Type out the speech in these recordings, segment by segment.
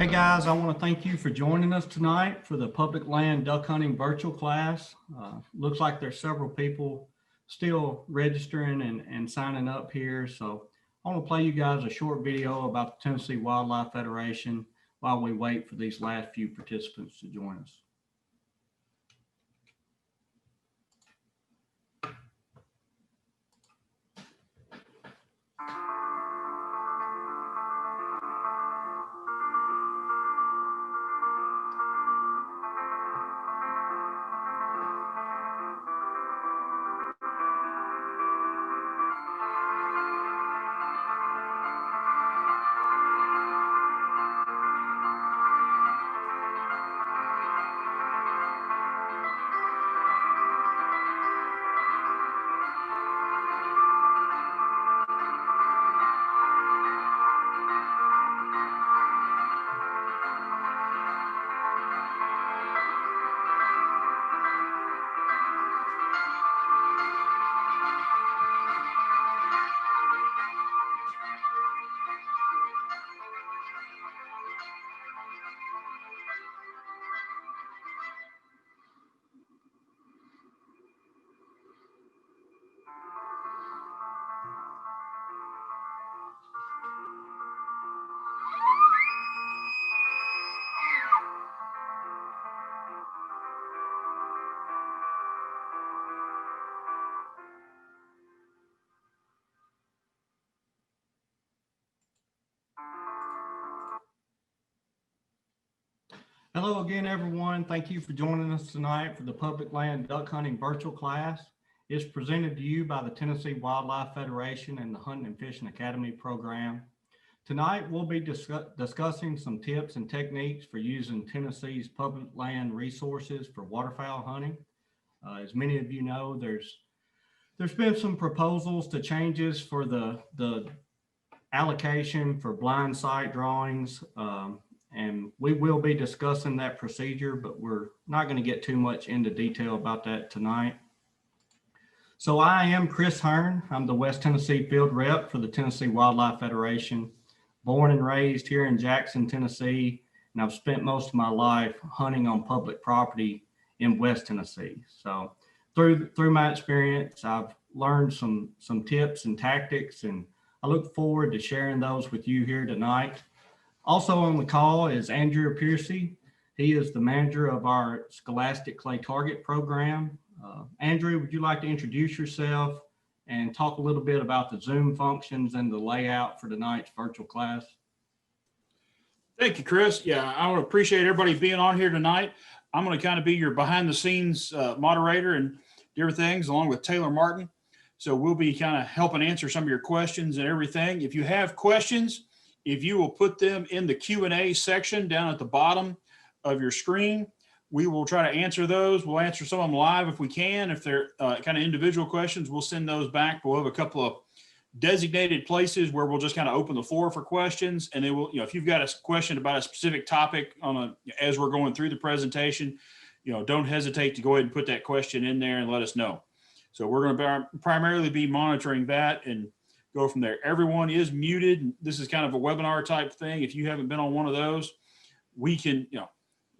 Hey guys, I want to thank you for joining us tonight for the public land duck hunting virtual class. Looks like there's several people still registering and signing up here. So I want to play you guys a short video about the Tennessee Wildlife Federation while we wait for these last few participants to join us. Hello again, everyone. Thank you for joining us tonight for the Public Land Duck Hunting virtual class. It's presented to you by the Tennessee Wildlife Federation and the Hunting and Fishing Academy program. Tonight, we'll be discussing some tips and techniques for using Tennessee's public land resources for waterfowl hunting. As many of you know, there's been some proposals to changes for the allocation for blind sight drawings. And we will be discussing that procedure, but we're not going to get too much into detail about that tonight. So I am Chris Hearn. I'm the West Tennessee field rep for the Tennessee Wildlife Federation, born and raised here in Jackson, Tennessee, and I've spent most of my life hunting on public property in West Tennessee. So through my experience, I've learned some tips and tactics, and I look forward to sharing those with you here tonight. Also on the call is Andrew Piercy. He is the manager of our Scholastic Clay Target program. Andrew, would you like to introduce yourself and talk a little bit about the Zoom functions and the layout for tonight's virtual class? Thank you, Chris. Yeah, I want to appreciate everybody being on here tonight. I'm going to kind of be your behind the scenes moderator and different things along with Taylor Martin. So we'll be kind of helping answer some of your questions and everything. If you have questions, if you will put them in the Q&A section down at the bottom of your screen, we will try to answer those. We'll answer some of them live if we can. If they're kind of individual questions, we'll send those back. We'll have a couple of designated places where we'll just kind of open the floor for questions. And then we'll, if you've got a question about a specific topic as we're going through the presentation, don't hesitate to go ahead and put that question in there and let us know. So we're going to primarily be monitoring that and go from there. Everyone is muted. This is kind of a webinar type thing. If you haven't been on one of those, we can,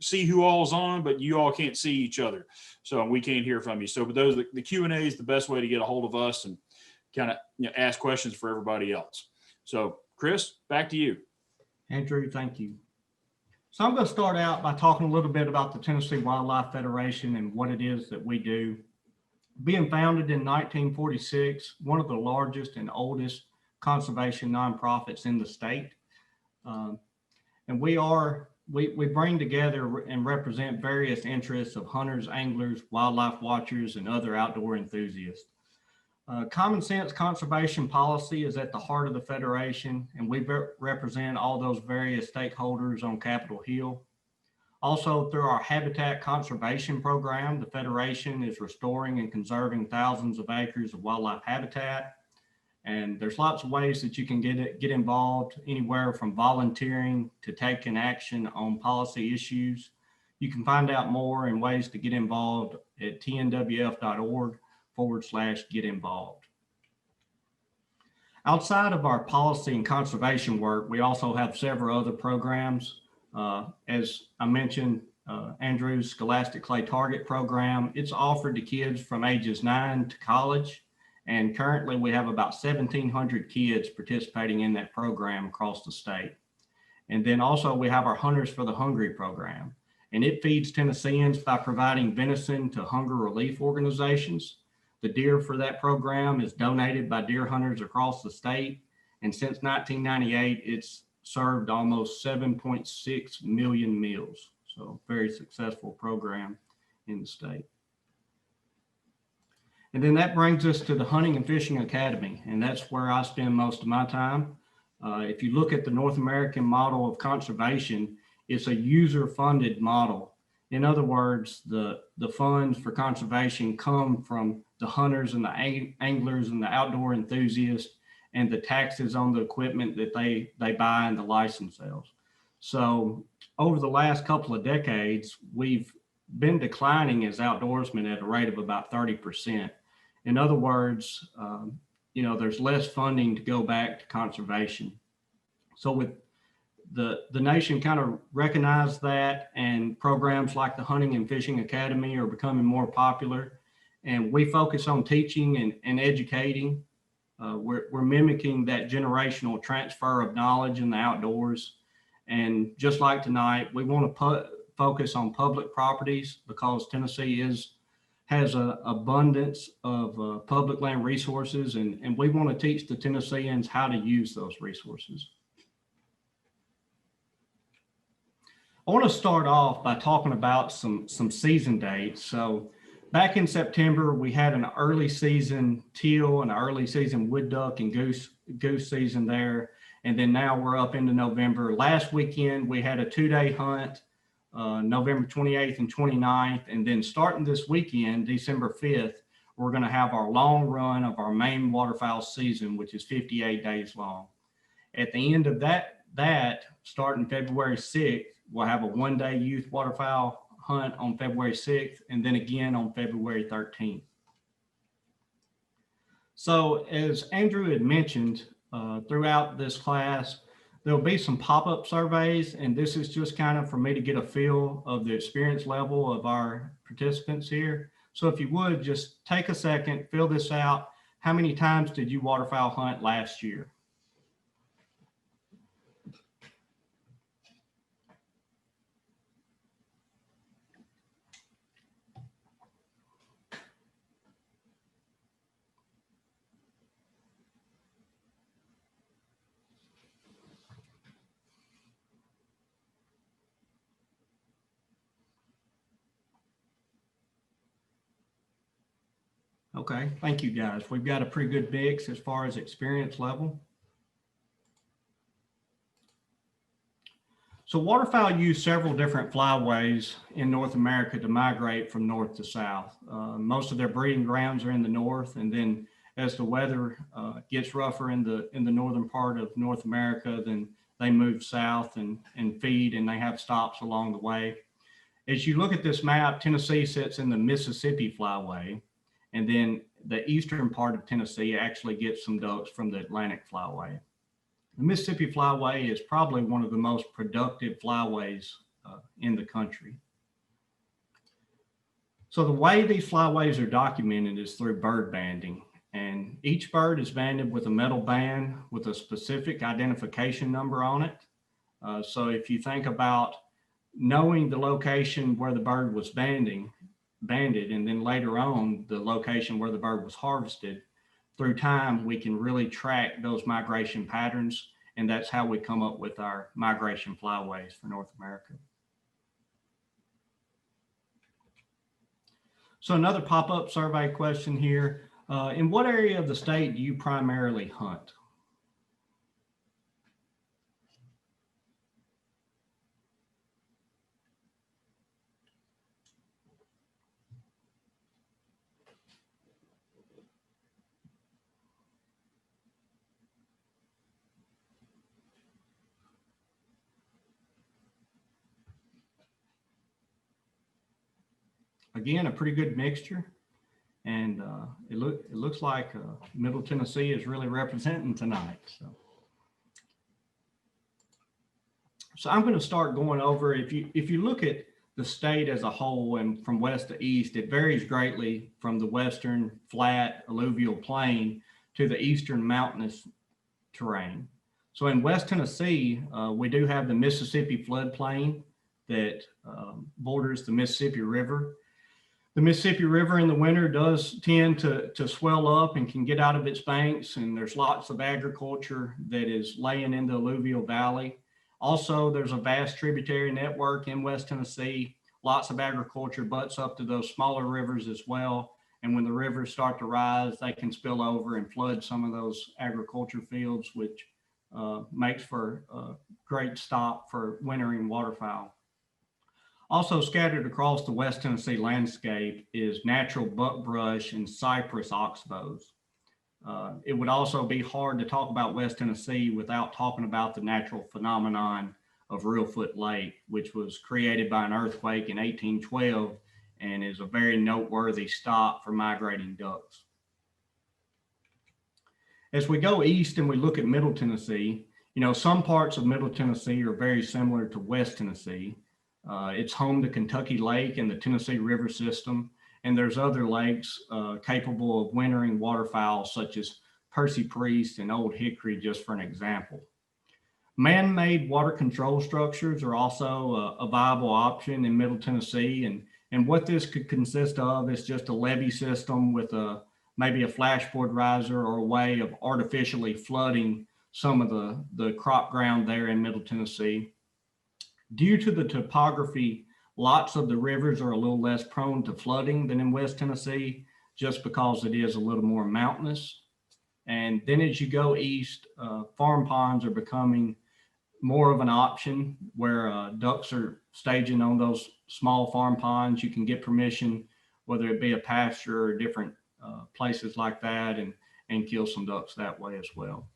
see who all's on, but you all can't see each other. So we can't hear from you. So but the Q&A is the best way to get a hold of us and kind of ask questions for everybody else. So Chris, back to you. Andrew, thank you. So I'm going to start out by talking a little bit about the Tennessee Wildlife Federation and what it is that we do. Being founded in 1946, one of the largest and oldest conservation nonprofits in the state. And we bring together and represent various interests of hunters, anglers, wildlife watchers, and other outdoor enthusiasts. Common sense conservation policy is at the heart of the Federation, and we represent all those various stakeholders on Capitol Hill. Also, through our habitat conservation program, the Federation is restoring and conserving thousands of acres of wildlife habitat. And there's lots of ways that you can get involved, anywhere from volunteering to taking action on policy issues. You can find out more and ways to get involved at tnwf.org/get involved. Outside of our policy and conservation work, we also have several other programs. As I mentioned, Andrew's Scholastic Clay Target Program, it's offered to kids from ages 9 to college. And currently we have about 1,700 kids participating in that program across the state. And then also we have our Hunters for the Hungry program, and it feeds Tennesseans by providing venison to hunger relief organizations. The deer for that program is donated by deer hunters across the state. And since 1998, it's served almost 7.6 million meals. So very successful program in the state. And then that brings us to the Hunting and Fishing Academy, and that's where I spend most of my time. If you look at the North American model of conservation, it's a user-funded model. In other words, the funds for conservation come from the hunters and the anglers and the outdoor enthusiasts, and the taxes on the equipment that they buy and the license sales. So over the last couple of decades, we've been declining as outdoorsmen at a rate of about 30%. In other words, there's less funding to go back to conservation. So with the nation kind of recognized that, and programs like the Hunting and Fishing Academy are becoming more popular, and we focus on teaching and educating. We're mimicking that generational transfer of knowledge in the outdoors. And just like tonight, we want to focus on public properties because Tennessee has an abundance of public land resources, and we want to teach the Tennesseans how to use those resources. I want to start off by talking about some season dates. So back in September, we had an early season teal and an early season wood duck and goose season there. And then now we're up into November. Last weekend, we had a 2-day hunt, November 28th and 29th. And then starting this weekend, December 5th, we're going to have our long run of our main waterfowl season, which is 58 days long. At the end of that starting February 6th, we'll have a 1-day youth waterfowl hunt on February 6th, and then again on February 13th. So as Andrew had mentioned, throughout this class, there'll be some pop-up surveys, and this is just kind of for me to get a feel of the experience level of our participants here. So if you would, just take a second, fill this out. How many times did you waterfowl hunt last year? Okay, thank you guys. We've got a pretty good mix as far as experience level. So waterfowl use several different flyways in North America to migrate from north to south. Most of their breeding grounds are in the north, and then as the weather gets rougher in the northern part of North America, then they move south and feed, and they have stops along the way. As you look at this map, Tennessee sits in the Mississippi flyway, and then the eastern part of Tennessee actually gets some ducks from the Atlantic flyway. The Mississippi flyway is probably one of the most productive flyways in the country. So the way these flyways are documented is through bird banding, and each bird is banded with a metal band with a specific identification number on it. So if you think about knowing the location where the bird was banded, and then later on the location where the bird was harvested, through time we can really track those migration patterns, and that's how we come up with our migration flyways for North America. So another pop-up survey question here. In what area of the state do you primarily hunt? Again, a pretty good mixture, and it looks like Middle Tennessee is really representing tonight. So, So I'm going to start going over, if you look at the state as a whole and from west to east, it varies greatly from the western flat alluvial plain to the eastern mountainous terrain. So in West Tennessee, we do have the Mississippi floodplain that borders the Mississippi River. The Mississippi River in the winter does tend to swell up and can get out of its banks, and there's lots of agriculture that is laying in the alluvial valley. Also, there's a vast tributary network in West Tennessee. Lots of agriculture butts up to those smaller rivers as well. And when the rivers start to rise, they can spill over and flood some of those agriculture fields, which makes for a great stop for wintering waterfowl. Also scattered across the West Tennessee landscape is natural buckbrush and cypress oxbows. It would also be hard to talk about West Tennessee without talking about the natural phenomenon of Reelfoot Lake, which was created by an earthquake in 1812 and is a very noteworthy stop for migrating ducks. As we go east and we look at Middle Tennessee, some parts of Middle Tennessee are very similar to West Tennessee. It's home to Kentucky Lake and the Tennessee River system, and there's other lakes capable of wintering waterfowl such as Percy Priest and Old Hickory, just for an example. Man-made water control structures are also a viable option in Middle Tennessee, and what this could consist of is just a levee system with maybe a flashboard riser or a way of artificially flooding some of the crop ground there in Middle Tennessee. Due to the topography, lots of the rivers are a little less prone to flooding than in West Tennessee, just because it is a little more mountainous. And then as you go east, farm ponds are becoming more of an option where ducks are staging on those small farm ponds. You can get permission, whether it be a pasture or different places like that, and kill some ducks that way as well.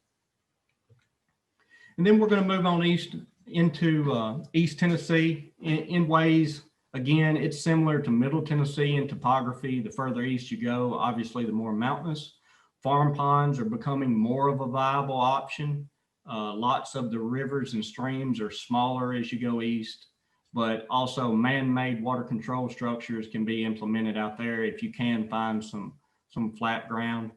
And then we're going to move on east into East Tennessee in ways, again, it's similar to Middle Tennessee in topography. The further east you go, obviously the more mountainous. Farm ponds are becoming more of a viable option. Lots of the rivers and streams are smaller as you go east, but also man-made water control structures can be implemented out there if you can find some flat ground.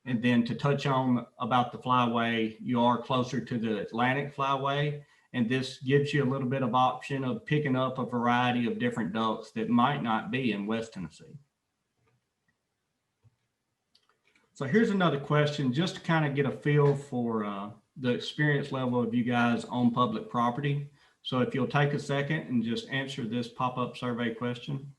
And then to touch on about the flyway, you are closer to the Atlantic flyway, and this gives you a little bit of option of picking up a variety of different ducks that might not be in West Tennessee. So here's another question, just to kind of get a feel for the experience level of you guys on public property. So if you'll take a second and just answer this pop-up survey question.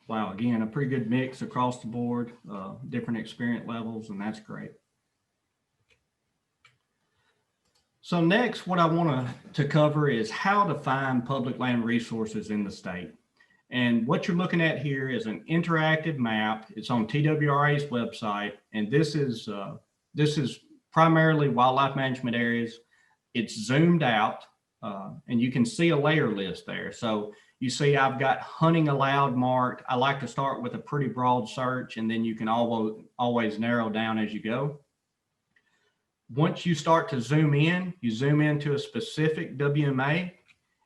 Wow, again, a pretty good mix across the board, different experience levels, and that's great. So next, what I want to cover is how to find public land resources in the state. And what you're looking at here is an interactive map. It's on TWRA's website, and this is primarily wildlife management areas. It's zoomed out, and you can see a layer list there. So you see I've got hunting allowed marked. I like to start with a pretty broad search, and then you can always narrow down as you go. Once you start to zoom in, you zoom into a specific WMA,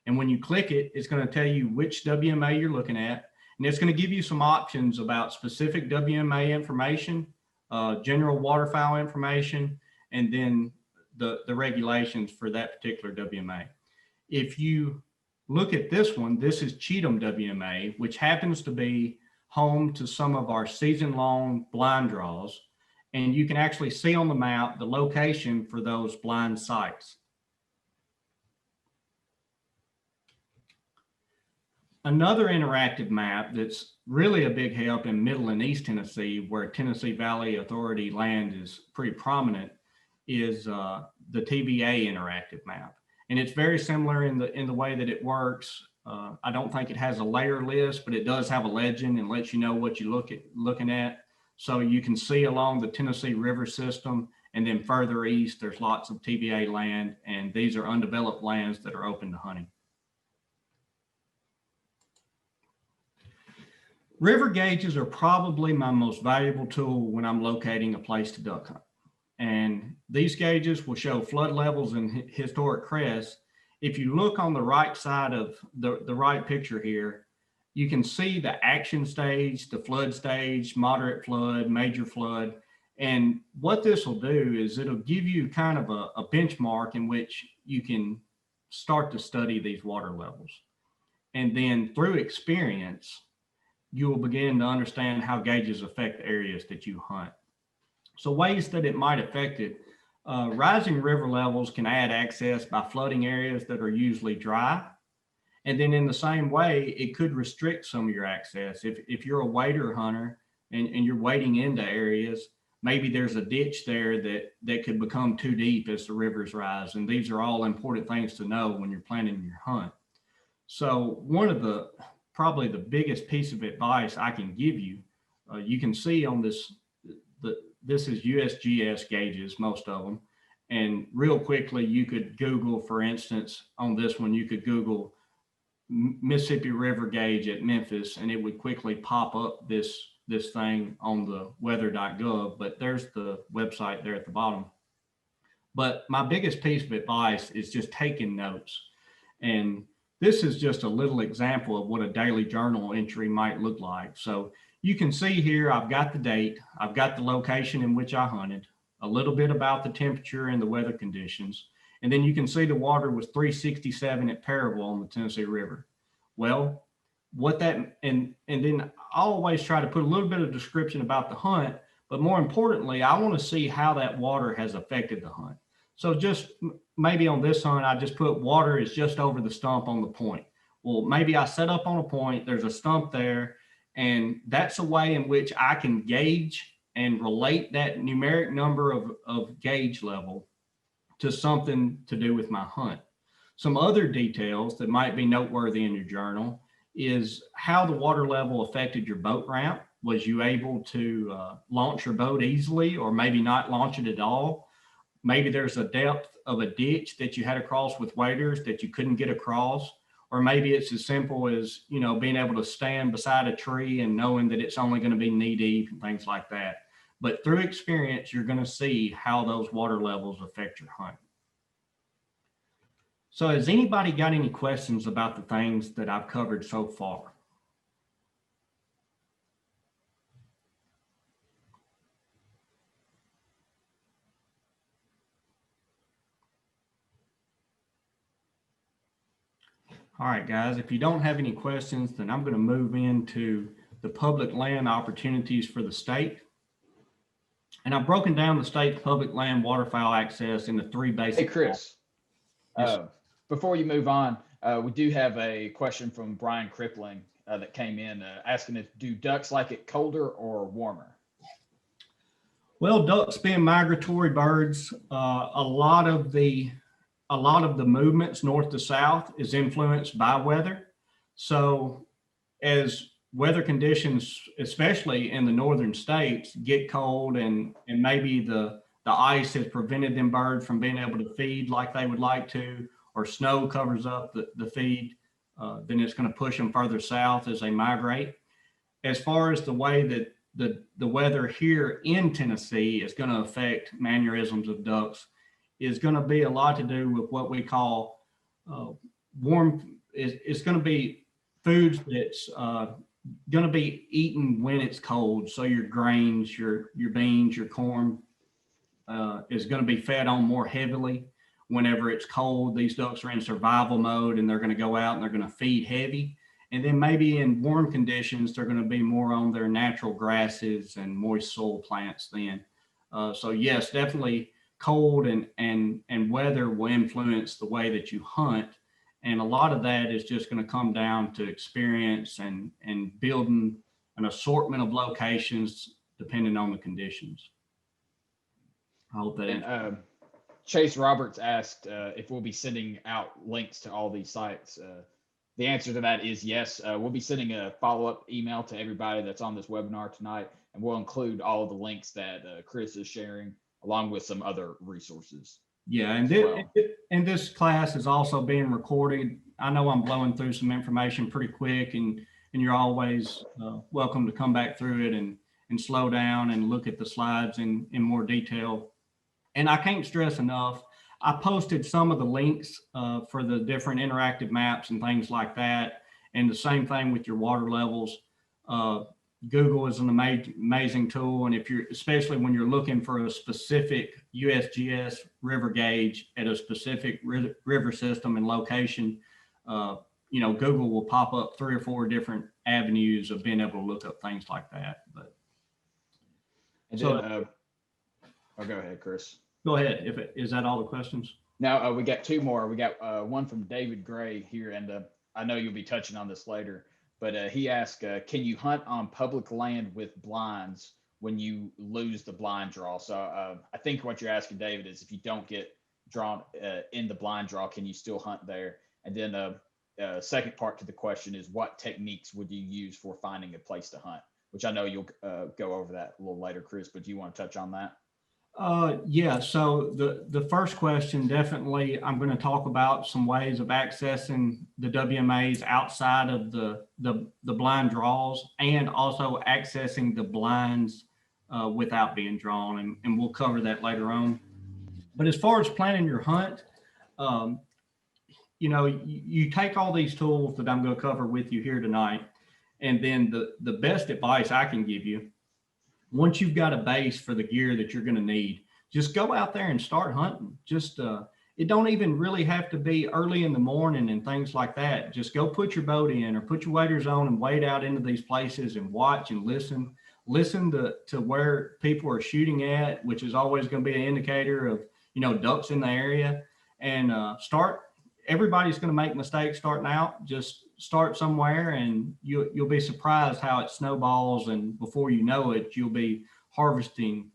and when you click it, it's going to tell you which WMA you're looking at, and it's going to give you some options about specific WMA information, general waterfowl information, and then the regulations for that particular WMA. If you look at this one, this is Cheatham WMA, which happens to be home to some of our season-long blind draws. And you can actually see on the map the location for those blind sites. Another interactive map that's really a big help in Middle and East Tennessee, where Tennessee Valley Authority land is pretty prominent, is the TVA interactive map. And it's very similar in the way that it works. I don't think it has a layer list, but it does have a legend and lets you know what you looking at. So you can see along the Tennessee River system, and then further east, there's lots of TVA land, and these are undeveloped lands that are open to hunting. River gauges are probably my most valuable tool when I'm locating a place to duck hunt. And these gauges will show flood levels and historic crests. If you look on the right side of the right picture here, you can see the action stage, the flood stage, moderate flood, major flood. And what this will do is it'll give you kind of a benchmark in which you can start to study these water levels. And then through experience, you will begin to understand how gauges affect the areas that you hunt. So ways that it might affect it, rising river levels can add access by flooding areas that are usually dry. And then in the same way, it could restrict some of your access. If you're a wader hunter and you're wading into areas, maybe there's a ditch there that could become too deep as the rivers rise. And these are all important things to know when you're planning your hunt. So one of probably the biggest piece of advice I can give you, you can see on this is USGS gauges, most of them. And real quickly, you could Google, for instance, on this one, you could Google Mississippi River gauge at Memphis, and it would quickly pop up this thing on the weather.gov, but there's the website there at the bottom. But my biggest piece of advice is just taking notes. And this is just a little example of what a daily journal entry might look like. So you can see here, I've got the date, I've got the location in which I hunted, a little bit about the temperature and the weather conditions. And then you can see the water was 367 at Paravel on the Tennessee River. Well, what that, and then I always try to put a little bit of description about the hunt, but more importantly, I want to see how that water has affected the hunt. So just maybe on this hunt, I just put water is just over the stump on the point. Well, maybe I set up on a point, there's a stump there, and that's a way in which I can gauge and relate that numeric number of gauge level to something to do with my hunt. Some other details that might be noteworthy in your journal is how the water level affected your boat ramp. Was you able to launch your boat easily, or maybe not launch it at all? Maybe there's a depth of a ditch that you had to cross with waders that you couldn't get across. Or maybe it's as simple as, being able to stand beside a tree and knowing that it's only going to be knee deep and things like that. But through experience, you're going to see how those water levels affect your hunt. So has anybody got any questions about the things that I've covered so far? All right, guys, if you don't have any questions, then I'm going to move into the public land opportunities for the state. And I've broken down the state's public land waterfowl access into three basic. Hey, Chris, Yes. Before you move on, we do have a question from Brian Crippling that came in asking if do ducks like it colder or warmer? Well, ducks being migratory birds, a lot of the movements north to south is influenced by weather. So as weather conditions, especially in the northern states, get cold and maybe the ice has prevented them birds from being able to feed like they would like to, or snow covers up the feed, then it's going to push them further south as they migrate. As far as the way that the weather here in Tennessee is going to affect mannerisms of ducks is going to be a lot to do with what we call warm. It's going to be foods that's going to be eaten when it's cold. So your grains, your beans, your corn is going to be fed on more heavily whenever it's cold. These ducks are in survival mode and they're going to go out and they're going to feed heavy. And then maybe in warm conditions, they're going to be more on their natural grasses and moist soil plants then. So yes, definitely cold and weather will influence the way that you hunt. And a lot of that is just going to come down to experience and building an assortment of locations depending on the conditions. I hope that answers. Chase Roberts asked if we'll be sending out links to all these sites. The answer to that is yes. We'll be sending a follow-up email to everybody that's on this webinar tonight, and we'll include all of the links that Chris is sharing, along with some other resources. Yeah, and this class is also being recorded. I know I'm blowing through some information pretty quick, and you're always welcome to come back through it and slow down and look at the slides in more detail. And I can't stress enough, I posted some of the links for the different interactive maps and things like that. And the same thing with your water levels. Google is an amazing tool. And especially when you're looking for a specific USGS river gauge at a specific river system and location, Google will pop up 3 or 4 different avenues of being able to look up things like that. But go ahead, Chris. Go ahead. Is that all the questions? Now we got 2 more. We got one from David Gray here, and I know you'll be touching on this later, but he asked, can you hunt on public land with blinds when you lose the blind draw? So I think what you're asking, David, is if you don't get drawn in the blind draw, can you still hunt there? And then second part to the question is, what techniques would you use for finding a place to hunt? Which I know you'll go over that a little later, Chris, but do you want to touch on that? Yeah, so the first question, definitely, I'm going to talk about some ways of accessing the WMAs outside of the blind draws, and also accessing the blinds without being drawn, and we'll cover that later on. But as far as planning your hunt, you take all these tools that I'm going to cover with you here tonight, and then the best advice I can give you, once you've got a base for the gear that you're going to need, just go out there and start hunting. Just it don't even really have to be early in the morning and things like that. Just go put your boat in or put your waders on and wade out into these places and watch and listen to where people are shooting at, which is always going to be an indicator of ducks in the area. And everybody's going to make mistakes starting out. Just start somewhere, and you'll be surprised how it snowballs, and before you know it, you'll be harvesting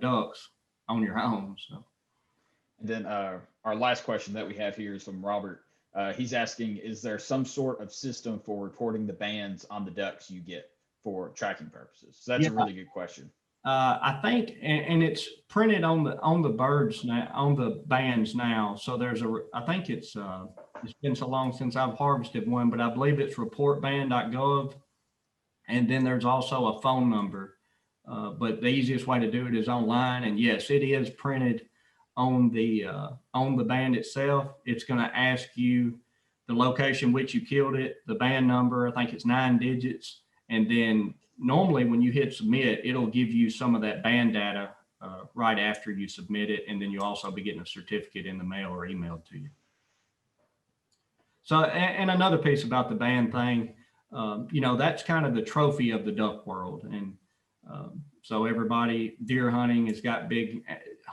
ducks on your own. So, and then our last question that we have here is from Robert. He's asking, is there some sort of system for reporting the bands on the ducks you get for tracking purposes? So that's a really good question. I think, and it's printed on the birds now, on the bands now. So I think it's been so long since I've harvested one, but I believe it's reportband.gov. And then there's also a phone number. But the easiest way to do it is online. And yes, it is printed on the band itself. It's going to ask you the location which you killed it, the band number. I think it's 9 digits, and then normally when you hit submit, it'll give you some of that band data right after you submit it. And then you'll also be getting a certificate in the mail or emailed to you. So, and another piece about the band thing, that's kind of the trophy of the duck world. And so everybody deer hunting has got big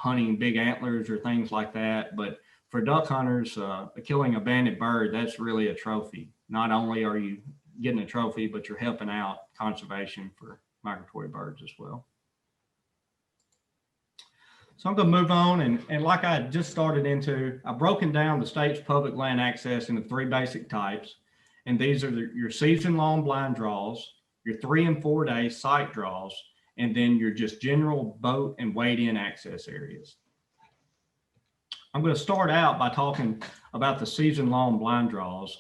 antlers or things like that. But for duck hunters, killing a banded bird, that's really a trophy. Not only are you getting a trophy, but you're helping out conservation for migratory birds as well. So I'm going to move on, and like I just started into, I've broken down the state's public land access into 3 basic types, and these are your season-long blind draws, your 3 and 4 day site draws, and then your just general boat and wade-in access areas. I'm going to start out by talking about the season-long blind draws.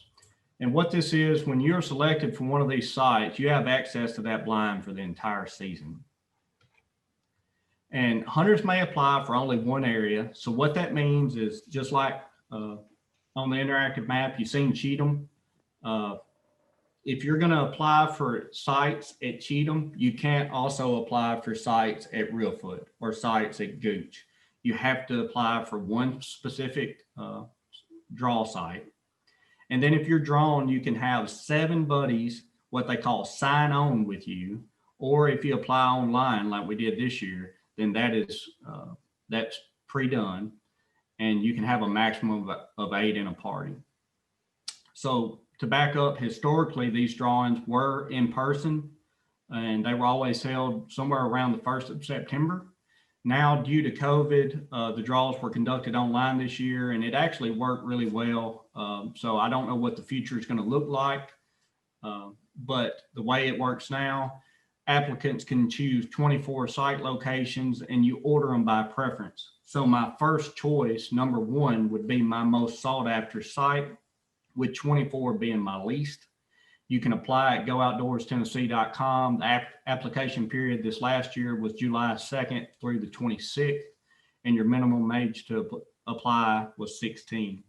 And what this is, when you're selected from one of these sites, you have access to that blind for the entire season. And hunters may apply for only one area. So what that means is, just like on the interactive map, you've seen Cheatham. If you're going to apply for sites at Cheatham, you can't also apply for sites at Reelfoot or sites at Gooch. You have to apply for one specific draw site. And then if you're drawn, you can have 7 buddies, what they call sign on with you. Or if you apply online like we did this year, then that's pre-done. And you can have a maximum of 8 in a party. So to back up, historically, these drawings were in person, and they were always held somewhere around the 1st of September. Now, due to COVID, the draws were conducted online this year, and it actually worked really well. So I don't know what the future is going to look like, but the way it works now, applicants can choose 24 site locations, and you order them by preference. So my first choice, number one, would be my most sought after site, with 24 being my least. You can apply at gooutdoorstennessee.com. The application period this last year was July 2nd through the 26th, and your minimum age to apply was 16.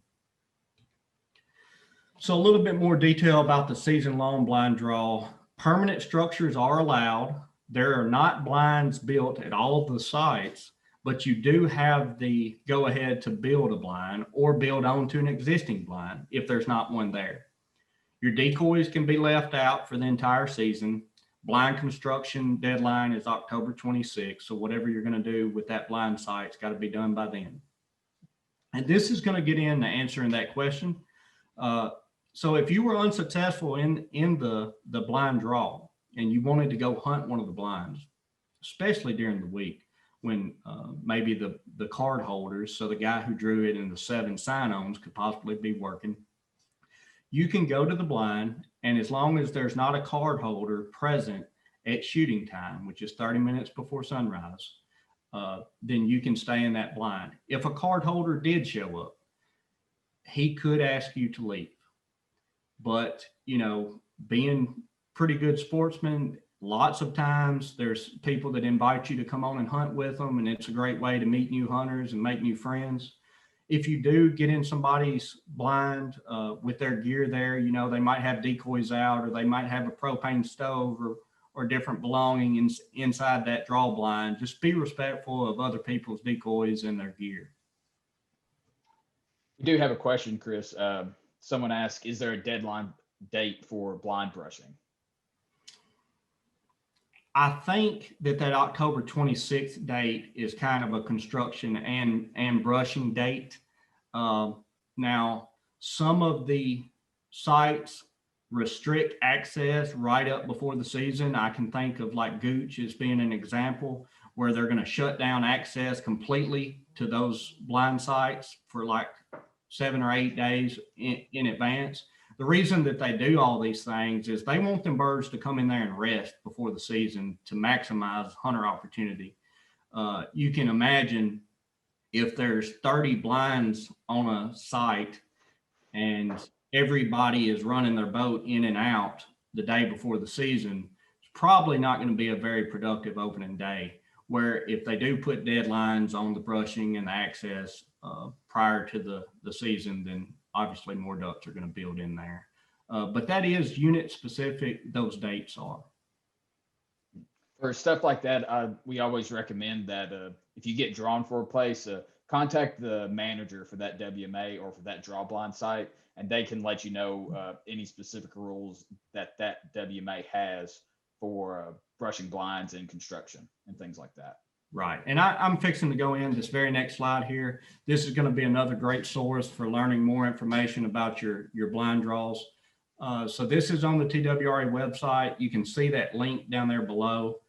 So a little bit more detail about the season-long blind draw. Permanent structures are allowed. There are not blinds built at all of the sites, but you do have the go-ahead to build a blind or build onto an existing blind if there's not one there. Your decoys can be left out for the entire season. Blind construction deadline is October 26th. So whatever you're going to do with that blind site, it's got to be done by then. And this is going to get into answering that question. So if you were unsuccessful in the blind draw and you wanted to go hunt one of the blinds, especially during the week when maybe the card holders, so the guy who drew it in the 7 sign-ons could possibly be working, you can go to the blind, and as long as there's not a card holder present at shooting time, which is 30 minutes before sunrise, then you can stay in that blind. If a card holder did show up, he could ask you to leave. But, you know, being pretty good sportsmen, lots of times there's people that invite you to come on and hunt with them, and it's a great way to meet new hunters and make new friends. If you do get in somebody's blind with their gear there, you know, they might have decoys out, or they might have a propane stove or different belongings inside that draw blind. Just be respectful of other people's decoys and their gear. We do have a question, Chris. Someone asked, is there a deadline date for blind brushing? I think that October 26th date is kind of a construction and brushing date. Now, some of the sites restrict access right up before the season. I can think of like Gooch as being an example where they're going to shut down access completely to those blind sites for like 7 or 8 days in advance. The reason that they do all these things is they want them birds to come in there and rest before the season to maximize hunter opportunity. You can imagine if there's 30 blinds on a site and everybody is running their boat in and out the day before the season, it's probably not going to be a very productive opening day. Where if they do put deadlines on the brushing and the access prior to the season, then obviously more ducks are going to build in there. But that is unit specific, those dates are. For stuff like that, we always recommend that if you get drawn for a place, contact the manager for that WMA or for that draw blind site, and they can let you know any specific rules that WMA has for brushing blinds and construction and things like that. Right. And I'm fixing to go in this very next slide here. This is going to be another great source for learning more information about your blind draws. So this is on the TWRA website. You can see that link down there below.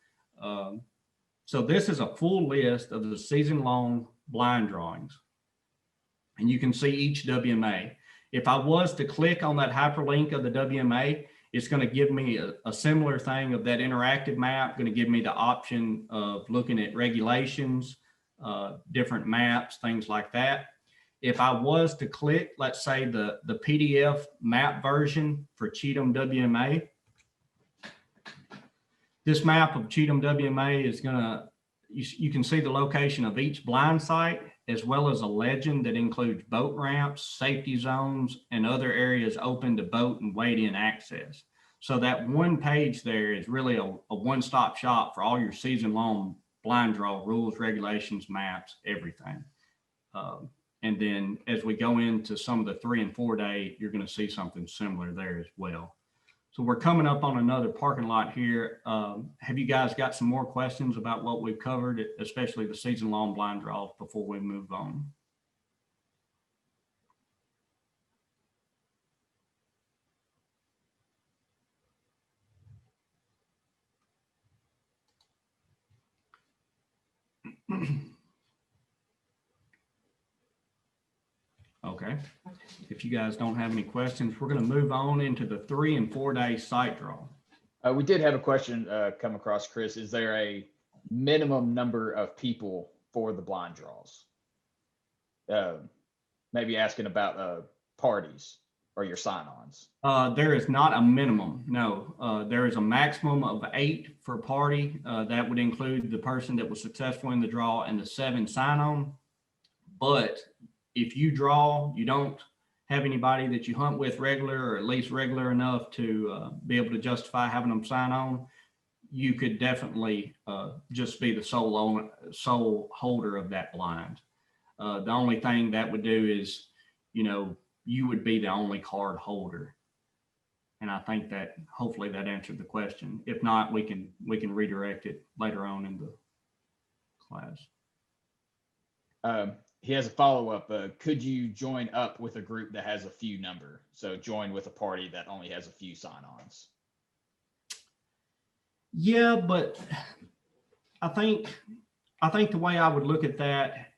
So this is a full list of the season-long blind drawings. And you can see each WMA. If I was to click on that hyperlink of the WMA, it's going to give me a similar thing of that interactive map, going to give me the option of looking at regulations, different maps, things like that. If I was to click, let's say the PDF map version for Cheatham WMA, this map of Cheatham WMA is going to, you can see the location of each blind site, as well as a legend that includes boat ramps, safety zones, and other areas open to boat and wade-in access. So that one page there is really a one-stop shop for all your season-long blind draw rules, regulations, maps, everything. And then as we go into some of the 3 and 4 day, you're going to see something similar there as well. So we're coming up on another parking lot here. Have you guys got some more questions about what we've covered, especially the season-long blind draws, before we move on? Okay. If you guys don't have any questions, we're going to move on into the 3 and 4 day site draw. We did have a question come across, Chris. Is there a minimum number of people for the blind draws? Maybe asking about parties or your sign-ons. There is not a minimum. No, there is a maximum of 8 for party. That would include the person that was successful in the draw and the 7 sign-on. But if you draw, you don't have anybody that you hunt with regular, or at least regular enough to be able to justify having them sign on, you could definitely just be the sole holder of that blind. The only thing that would do is, you would be the only card holder. And I think that hopefully that answered the question. If not, we can redirect it later on in the class. He has a follow-up. Could you join up with a group that has a few number? So join with a party that only has a few sign-ons. Yeah, but I think the way I would look at that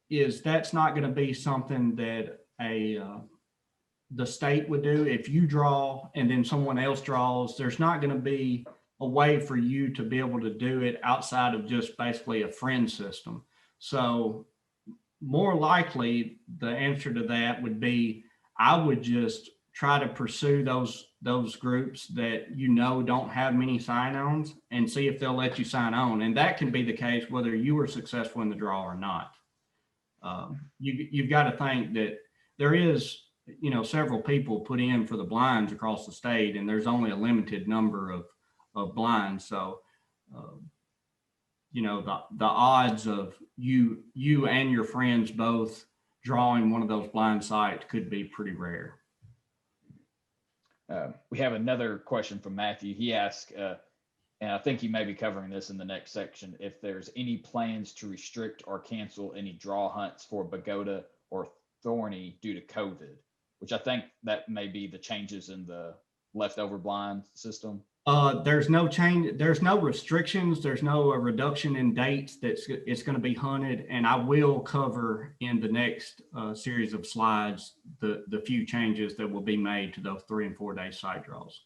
is that's not going to be something that the state would do. If you draw and then someone else draws, there's not going to be a way for you to be able to do it outside of just basically a friend system. So more likely the answer to that would be, I would just try to pursue those groups that don't have many sign-ons and see if they'll let you sign on. And that can be the case whether you were successful in the draw or not. You've got to think that there is, several people put in for the blinds across the state, and there's only a limited number of blinds. So, the odds of you and your friends both drawing one of those blind sites could be pretty rare. We have another question from Matthew. He asked, and I think he may be covering this in the next section, if there's any plans to restrict or cancel any draw hunts for Bogota or Thorny due to COVID, which I think that may be the changes in the leftover blind system. There's no change. There's no restrictions. There's no reduction in dates it's going to be hunted. And I will cover in the next series of slides the few changes that will be made to those 3 and 4 day site draws.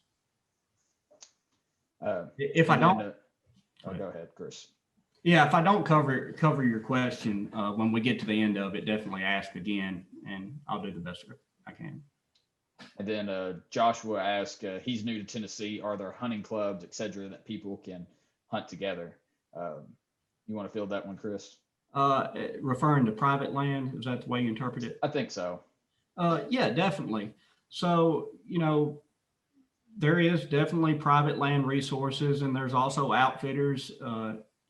If I don't, go ahead, Chris. Yeah, if I don't cover your question when we get to the end of it, definitely ask again, and I'll do the best I can. And then Joshua asked, he's new to Tennessee. Are there hunting clubs, et cetera, that people can hunt together? You want to field that one, Chris? Referring to private land, is that the way you interpret it? I think so. Yeah, definitely. So, there is definitely private land resources, and there's also outfitters,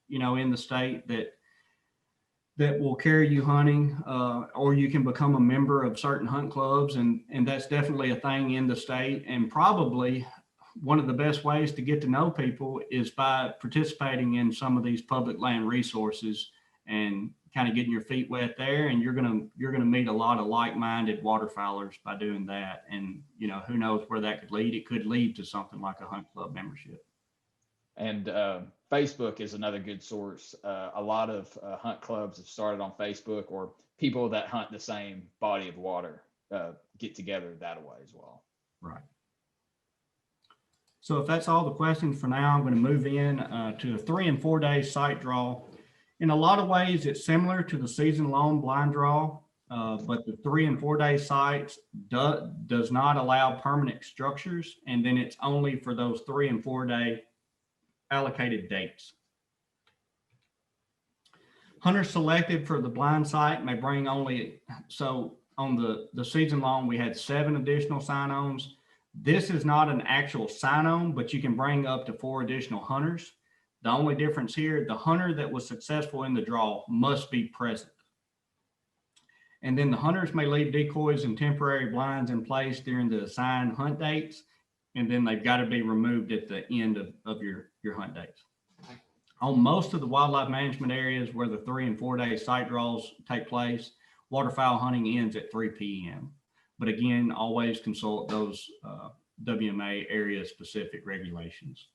in the state that will carry you hunting, or you can become a member of certain hunt clubs. And that's definitely a thing in the state. And probably one of the best ways to get to know people is by participating in some of these public land resources and kind of getting your feet wet there. And you're going to meet a lot of like-minded waterfowlers by doing that. And, who knows where that could lead. It could lead to something like a hunt club membership. And Facebook is another good source. A lot of hunt clubs have started on Facebook, or people that hunt the same body of water get together that way as well. Right. So if that's all the questions for now, I'm going to move in to a 3 and 4 day site draw. In a lot of ways, it's similar to the season-long blind draw, but the 3 and 4 day sites does not allow permanent structures, and then it's only for those 3 and 4 day allocated dates. Hunters selected for the blind site may bring only, so on the season long, we had 7 additional sign-ons. This is not an actual sign-on, but you can bring up to 4 additional hunters. The only difference here, the hunter that was successful in the draw must be present. And then the hunters may leave decoys and temporary blinds in place during the assigned hunt dates, and then they've got to be removed at the end of your hunt dates. On most of the wildlife management areas where the 3 and 4 day site draws take place, waterfowl hunting ends at 3 p.m. But again, always consult those WMA area specific regulations.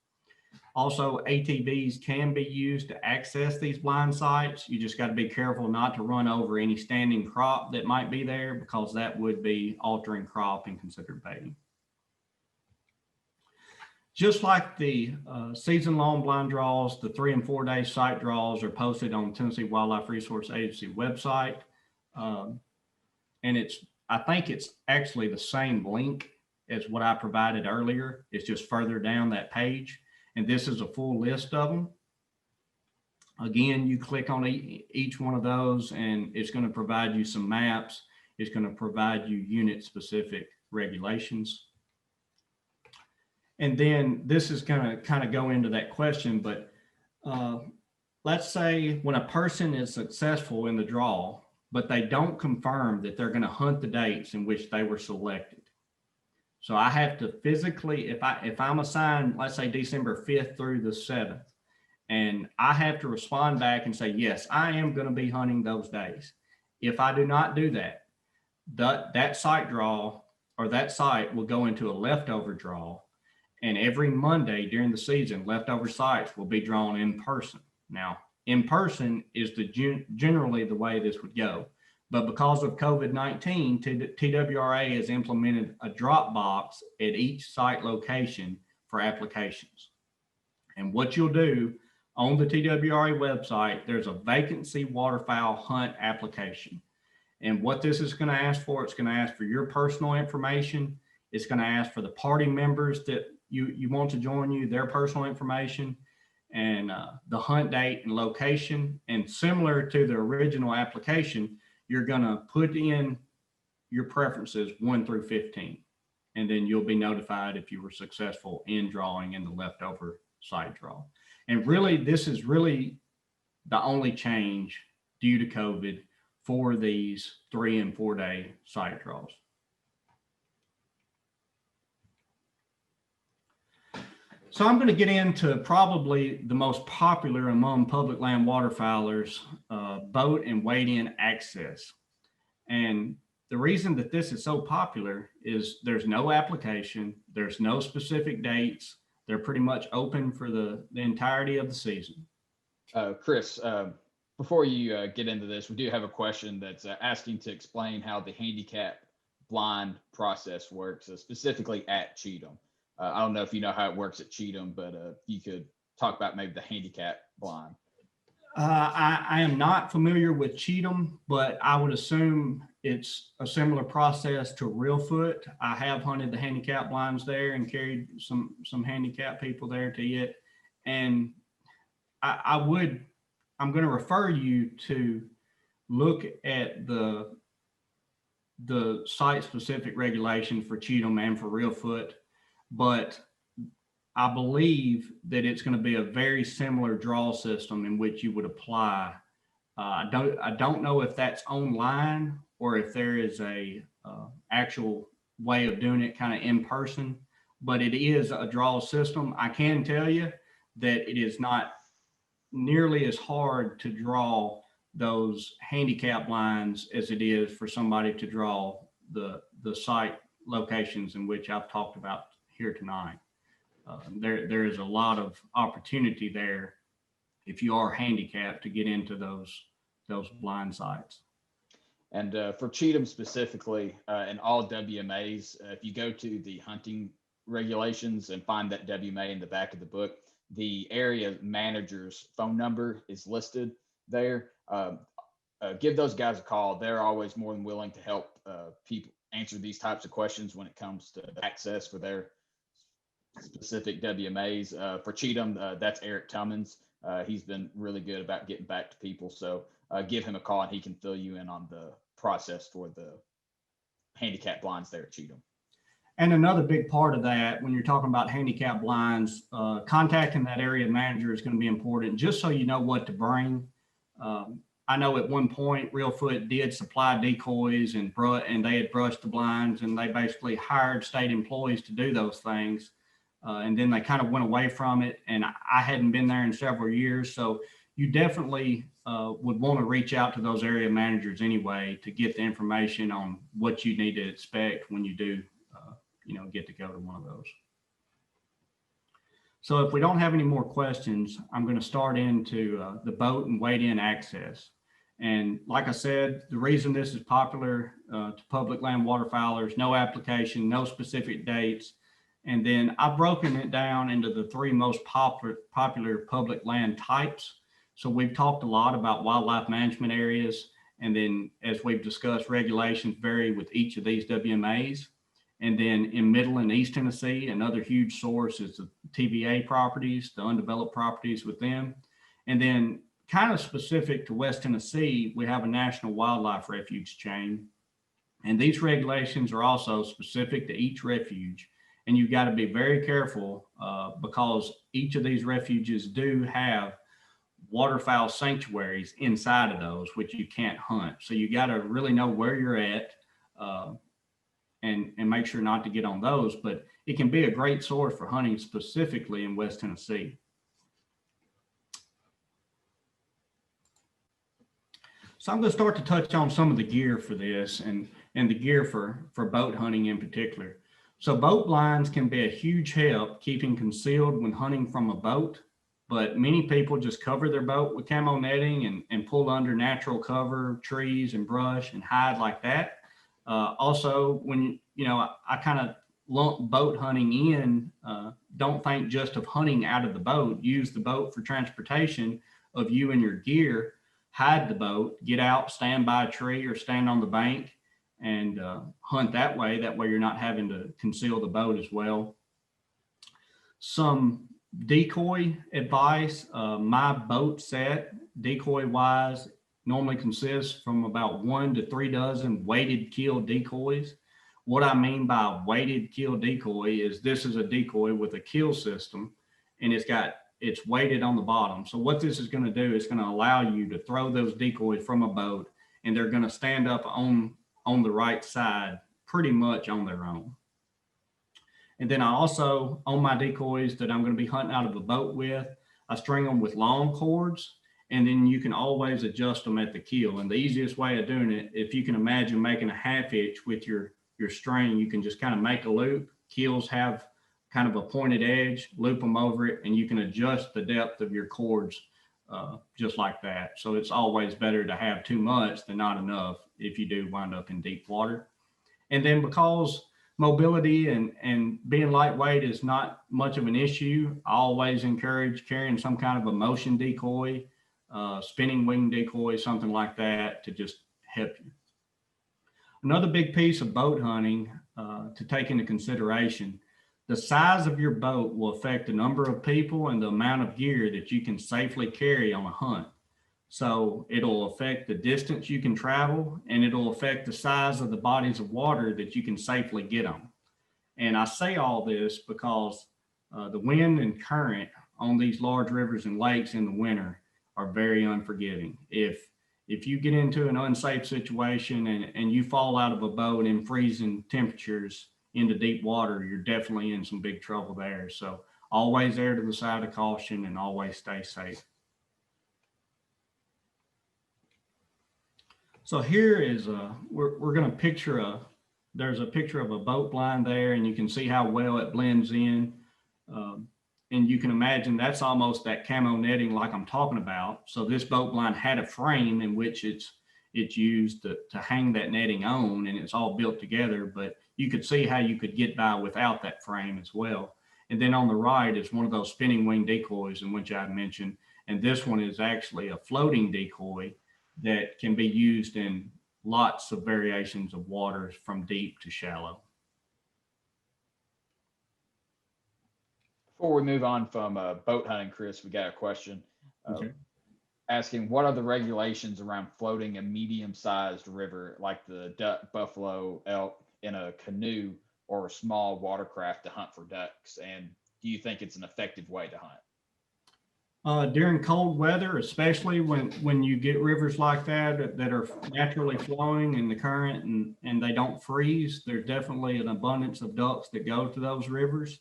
Also, ATVs can be used to access these blind sites. You just got to be careful not to run over any standing crop that might be there, because that would be altering crop and considered baiting. Just like the season-long blind draws, the 3 and 4 day site draws are posted on Tennessee Wildlife Resource Agency website. And I think it's actually the same link as what I provided earlier. It's just further down that page. And this is a full list of them. Again, you click on each one of those and it's going to provide you some maps. It's going to provide you unit specific regulations. And then this is going to kind of go into that question, but let's say when a person is successful in the draw, but they don't confirm that they're going to hunt the dates in which they were selected. So I have to physically, if I'm assigned, let's say December 5th through the 7th, and I have to respond back and say, yes, I am going to be hunting those days. If I do not do that, that site draw or that site will go into a leftover draw. And every Monday during the season, leftover sites will be drawn in person. Now, in person is generally the way this would go. But because of COVID-19, TWRA has implemented a drop box at each site location for applications. And what you'll do on the TWRA website, there's a vacancy waterfowl hunt application. And what this is going to ask for, it's going to ask for your personal information. It's going to ask for the party members that you want to join you, their personal information, and the hunt date and location. And similar to the original application, you're going to put in your preferences 1 through 15, and then you'll be notified if you were successful in drawing in the leftover site draw. And really, this is really the only change due to COVID for these 3 and 4 day site draws. So I'm going to get into probably the most popular among public land waterfowlers, boat and wade-in access. And the reason that this is so popular is there's no application, there's no specific dates. They're pretty much open for the entirety of the season. Chris, before you get into this, we do have a question that's asking to explain how the handicap blind process works, specifically at Cheatham. I don't know if you know how it works at Cheatham, but you could talk about maybe the handicap blind. I am not familiar with Cheatham, but I would assume it's a similar process to Reelfoot. I have hunted the handicap blinds there and carried some handicap people there to it. And I'm going to refer you to look at the site specific regulations for Cheatham and for Reelfoot. But I believe that it's going to be a very similar draw system in which you would apply. I don't know if that's online or if there is a actual way of doing it kind of in person, but it is a draw system. I can tell you that it is not nearly as hard to draw those handicap lines as it is for somebody to draw the site locations in which I've talked about here tonight. There is a lot of opportunity there if you are handicapped to get into those blind sites. And for Cheatham specifically, and all WMAs, if you go to the hunting regulations and find that WMA in the back of the book, the area manager's phone number is listed there. Give those guys a call. They're always more than willing to help people answer these types of questions when it comes to access for their specific WMAs. For Cheatham, that's Eric Tummins. He's been really good about getting back to people. So give him a call and he can fill you in on the process for the handicap blinds there at Cheatham. And another big part of that, when you're talking about handicap blinds, contacting that area manager is going to be important, just so you know what to bring. I know at one point Reelfoot did supply decoys and they had brushed the blinds, and they basically hired state employees to do those things. And then they kind of went away from it, and I hadn't been there in several years. So you definitely would want to reach out to those area managers anyway to get the information on what you need to expect when you do, get to go to one of those. So if we don't have any more questions, I'm going to start into the boat and wade in access. And like I said, the reason this is popular to public land waterfowlers, no application, no specific dates. And then I've broken it down into the three most popular public land types. So we've talked a lot about wildlife management areas. And then as we've discussed, regulations vary with each of these WMAs. And then in Middle and East Tennessee, another huge source is the TVA properties, the undeveloped properties with them. And then kind of specific to West Tennessee, we have a national wildlife refuge chain. And these regulations are also specific to each refuge. And you've got to be very careful because each of these refuges do have waterfowl sanctuaries inside of those, which you can't hunt. So you got to really know where you're at and make sure not to get on those. But it can be a great source for hunting specifically in West Tennessee. So I'm going to start to touch on some of the gear for this and the gear for boat hunting in particular. So boat blinds can be a huge help keeping concealed when hunting from a boat, but many people just cover their boat with camo netting and pull under natural cover, trees and brush and hide like that. Also, when, I kind of lump boat hunting in, don't think just of hunting out of the boat, use the boat for transportation of you and your gear. Hide the boat, get out, stand by a tree or stand on the bank and hunt that way. That way you're not having to conceal the boat as well. Some decoy advice, my boat set, decoy wise, normally consists from about 1 to 3 dozen weighted kill decoys. What I mean by weighted kill decoy is this is a decoy with a kill system and it's weighted on the bottom. So what this is going to do is going to allow you to throw those decoys from a boat and they're going to stand up on the right side pretty much on their own. And then I also, on my decoys that I'm going to be hunting out of a boat with, I string them with long cords and then you can always adjust them at the keel. And the easiest way of doing it, if you can imagine making a half hitch with your string, you can just kind of make a loop. Keels have kind of a pointed edge, loop them over it, and you can adjust the depth of your cords just like that. So it's always better to have too much than not enough if you do wind up in deep water. And then because mobility and being lightweight is not much of an issue, I always encourage carrying some kind of a motion decoy, spinning wing decoy, something like that to just help you. Another big piece of boat hunting to take into consideration, the size of your boat will affect the number of people and the amount of gear that you can safely carry on a hunt. So it'll affect the distance you can travel and it'll affect the size of the bodies of water that you can safely get on. And I say all this because the wind and current on these large rivers and lakes in the winter are very unforgiving. If you get into an unsafe situation and you fall out of a boat in freezing temperatures into deep water, you're definitely in some big trouble there. So always err to the side of caution and always stay safe. So here is we're going to picture there's a picture of a boat blind there and you can see how well it blends in. And you can imagine that's almost that camo netting like I'm talking about. So this boat blind had a frame in which it's used to hang that netting on and it's all built together, but you could see how you could get by without that frame as well. And then on the right is one of those spinning wing decoys in which I mentioned. And this one is actually a floating decoy that can be used in lots of variations of waters from deep to shallow. Before we move on from boat hunting, Chris, we got a question asking what are the regulations around floating a medium-sized river like the duck, buffalo, elk in a canoe or a small watercraft to hunt for ducks? And do you think it's an effective way to hunt? During cold weather, especially when you get rivers like that are naturally flowing in the current and they don't freeze, there's definitely an abundance of ducks that go to those rivers.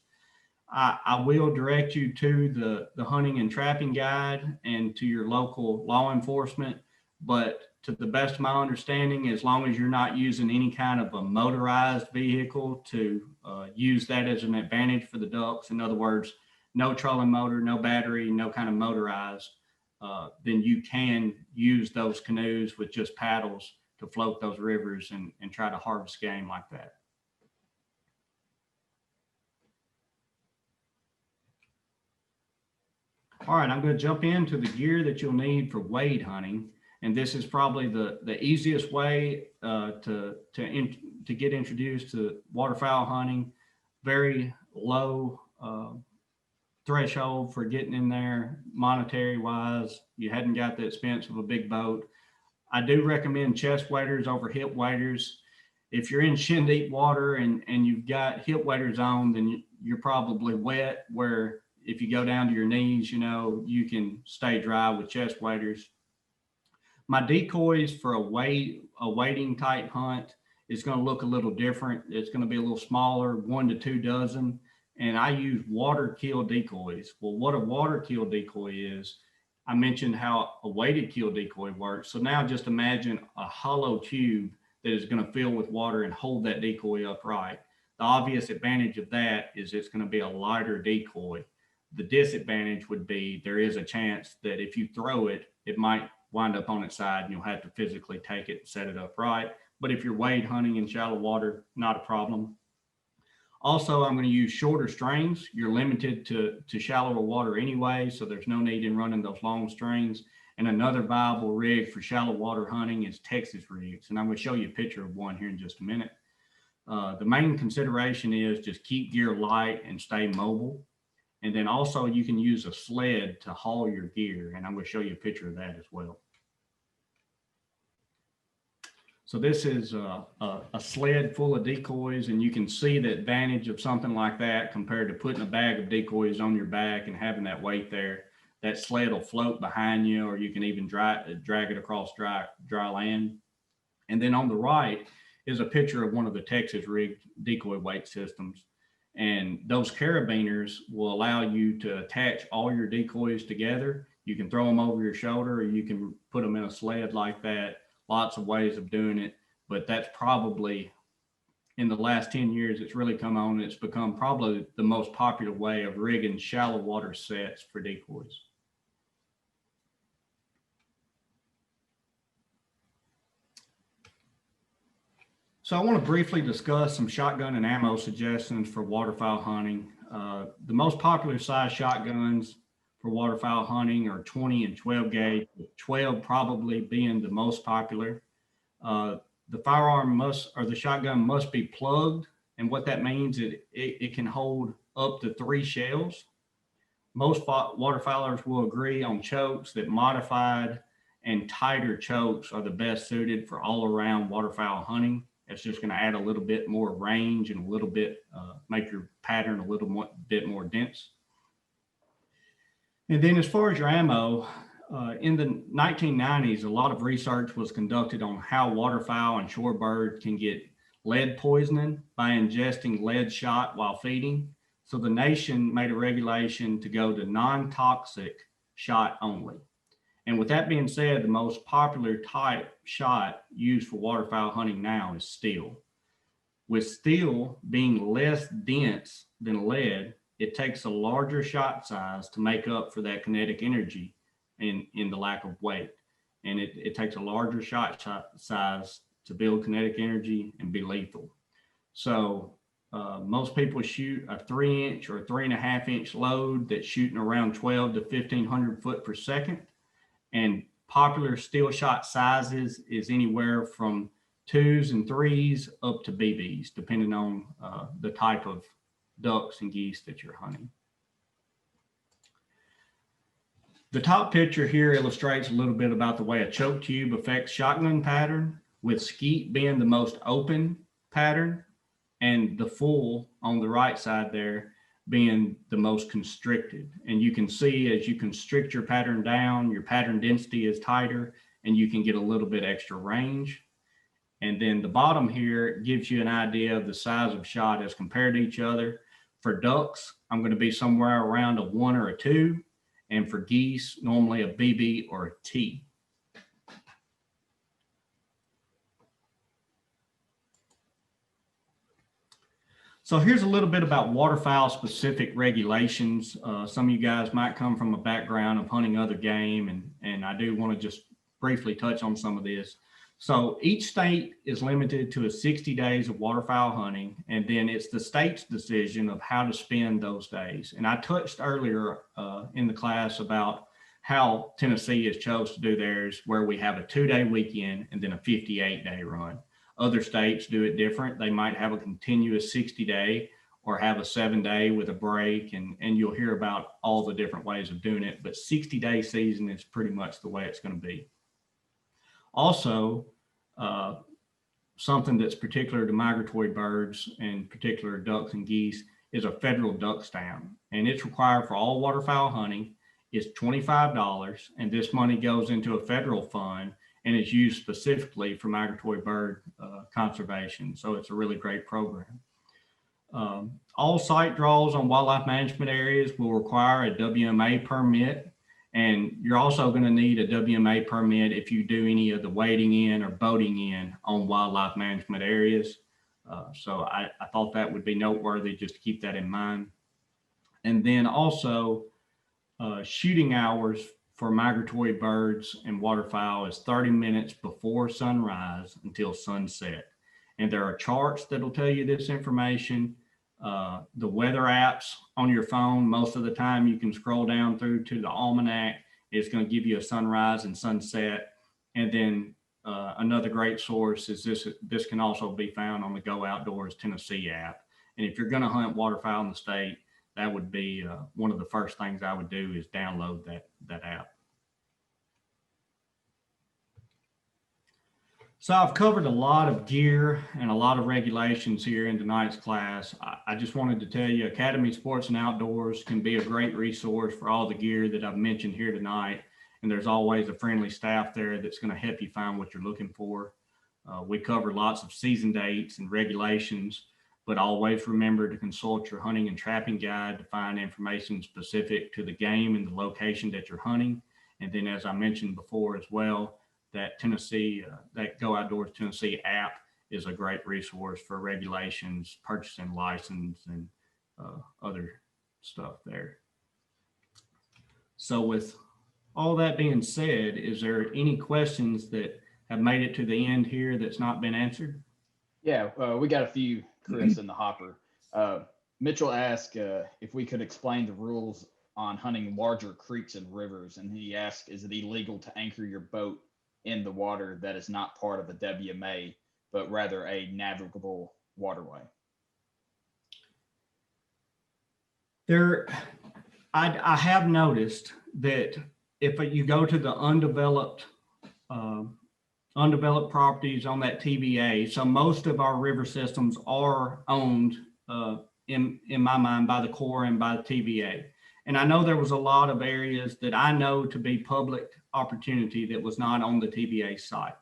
I will direct you to the hunting and trapping guide and to your local law enforcement, but to the best of my understanding, as long as you're not using any kind of a motorized vehicle to use that as an advantage for the ducks, in other words, no trolling motor, no battery, no kind of motorized, then you can use those canoes with just paddles to float those rivers and try to harvest game like that. All right, I'm going to jump into the gear that you'll need for wade hunting. And this is probably the easiest way to get introduced to waterfowl hunting. Very low threshold for getting in there monetary wise. You hadn't got the expense of a big boat. I do recommend chest waders over hip waders. If you're in shin deep water and you've got hip waders on, then you're probably wet, where if you go down to your knees, you know, you can stay dry with chest waders. My decoys for a wading type hunt is going to look a little different. It's going to be a little smaller, 1 to 2 dozen. And I use water kill decoys. Well, what a water kill decoy is, I mentioned how a weighted kill decoy works. So now just imagine a hollow tube that is going to fill with water and hold that decoy upright. The obvious advantage of that is it's going to be a lighter decoy. The disadvantage would be there is a chance that if you throw it, it might wind up on its side and you'll have to physically take it and set it up right. But if you're wade hunting in shallow water, not a problem. Also, I'm going to use shorter strings. You're limited to shallower water anyway, so there's no need in running those long strings. And another viable rig for shallow water hunting is Texas rigs. And I'm going to show you a picture of one here in just a minute. The main consideration is just keep gear light and stay mobile. And then also you can use a sled to haul your gear. And I'm going to show you a picture of that as well. So this is a sled full of decoys, and you can see the advantage of something like that compared to putting a bag of decoys on your back and having that weight there. That sled will float behind you, or you can even drag it across dry land. And then on the right is a picture of one of the Texas rig decoy weight systems. And those carabiners will allow you to attach all your decoys together. You can throw them over your shoulder, or you can put them in a sled like that. Lots of ways of doing it, but that's probably, in the last 10 years, it's really come on. It's become probably the most popular way of rigging shallow water sets for decoys. So I want to briefly discuss some shotgun and ammo suggestions for waterfowl hunting. The most popular size shotguns for waterfowl hunting are 20 and 12 gauge, with 12 probably being the most popular. The firearm the shotgun must be plugged. And what that means is it can hold up to 3 shells. Most waterfowlers will agree on chokes that modified and tighter chokes are the best suited for all around waterfowl hunting. It's just going to add a little bit more range and a little bit, make your pattern a little bit more dense. And then as far as your ammo, in the 1990s, a lot of research was conducted on how waterfowl and shorebird can get lead poisoning by ingesting lead shot while feeding. So the nation made a regulation to go to non-toxic shot only. And with that being said, the most popular type shot used for waterfowl hunting now is steel. With steel being less dense than lead, it takes a larger shot size to make up for that kinetic energy in the lack of weight. And it takes a larger shot size to build kinetic energy and be lethal. So most people shoot a 3-inch or 3.5-inch load that's shooting around 12 to 1,500 foot per second. And popular steel shot sizes is anywhere from 2s and 3s up to BBs, depending on the type of ducks and geese that you're hunting. The top picture here illustrates a little bit about the way a choke tube affects shotgun pattern, with skeet being the most open pattern and the full on the right side there being the most constricted. And you can see as you constrict your pattern down, your pattern density is tighter and you can get a little bit extra range. And then the bottom here gives you an idea of the size of shot as compared to each other. For ducks, I'm going to be somewhere around a 1 or a 2. And for geese, normally a BB or a T. So here's a little bit about waterfowl specific regulations. Some of you guys might come from a background of hunting other game, and I do want to just briefly touch on some of this. So each state is limited to 60 days of waterfowl hunting, and then it's the state's decision of how to spend those days. And I touched earlier in the class about how Tennessee has chose to do theirs, where we have a 2-day weekend and then a 58-day run. Other states do it different. They might have a continuous 60-day or have a 7-day with a break, and you'll hear about all the different ways of doing it. But 60-day season is pretty much the way it's going to be. Also, something that's particular to migratory birds, and particular ducks and geese, is a federal duck stamp, and it's required for all waterfowl hunting. It's $25, and this money goes into a federal fund and is used specifically for migratory bird conservation. So it's a really great program. All site draws on wildlife management areas will require a WMA permit. And you're also going to need a WMA permit if you do any of the wading in or boating in on wildlife management areas. So I thought that would be noteworthy, just to keep that in mind. And then also shooting hours for migratory birds and waterfowl is 30 minutes before sunrise until sunset. And there are charts that'll tell you this information. The weather apps on your phone, most of the time you can scroll down through to the almanac. It's going to give you a sunrise and sunset. And then another great source is this can also be found on the Go Outdoors Tennessee app. And if you're going to hunt waterfowl in the state, that would be one of the first things I would do, is download that app. So I've covered a lot of gear and a lot of regulations here in tonight's class. I just wanted to tell you, Academy Sports and Outdoors can be a great resource for all the gear that I've mentioned here tonight. And there's always a friendly staff there that's going to help you find what you're looking for. We cover lots of season dates and regulations, but always remember to consult your hunting and trapping guide to find information specific to the game and the location that you're hunting. And then, as I mentioned before as well, that that Go Outdoors Tennessee app is a great resource for regulations, purchasing license, and other stuff there. So with all that being said, is there any questions that have made it to the end here that's not been answered? Yeah, we got a few, Chris, in the hopper. Mitchell asked if we could explain the rules on hunting larger creeks and rivers. And he asked, is it illegal to anchor your boat in the water that is not part of a WMA, but rather a navigable waterway? I have noticed that if you go to the undeveloped properties on that TVA, so most of our river systems are owned in my mind by the Corps and by the TVA. And I know there was a lot of areas that I know to be public opportunity that was not on the TVA site.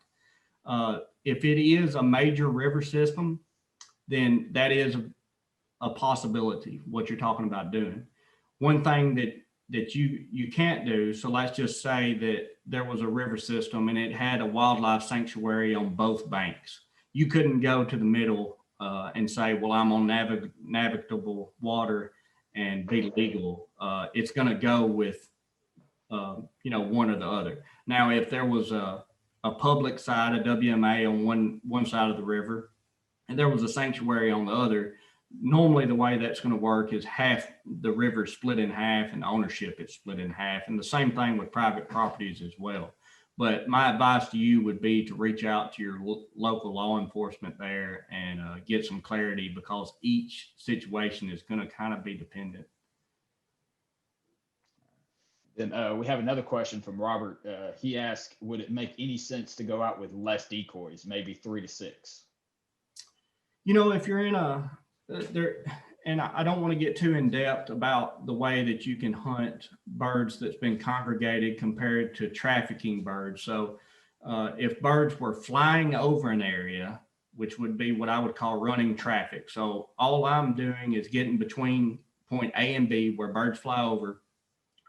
If it is a major river system, then that is a possibility, what you're talking about doing. One thing that you can't do, so let's just say that there was a river system and it had a wildlife sanctuary on both banks. You couldn't go to the middle and say, well, I'm on navigable water and be legal. It's going to go with one or the other. Now, if there was a public side, a WMA on one side of the river, and there was a sanctuary on the other, normally the way that's going to work is half the river split in half and the ownership is split in half. And the same thing with private properties as well. But my advice to you would be to reach out to your local law enforcement there and get some clarity, because each situation is going to kind of be dependent. Then we have another question from Robert. He asked, would it make any sense to go out with less decoys, maybe 3 to 6? If you're in and I don't want to get too in depth about the way that you can hunt birds that's been congregated compared to trafficking birds. So if birds were flying over an area, which would be what I would call running traffic. So all I'm doing is getting between point A and B where birds fly over.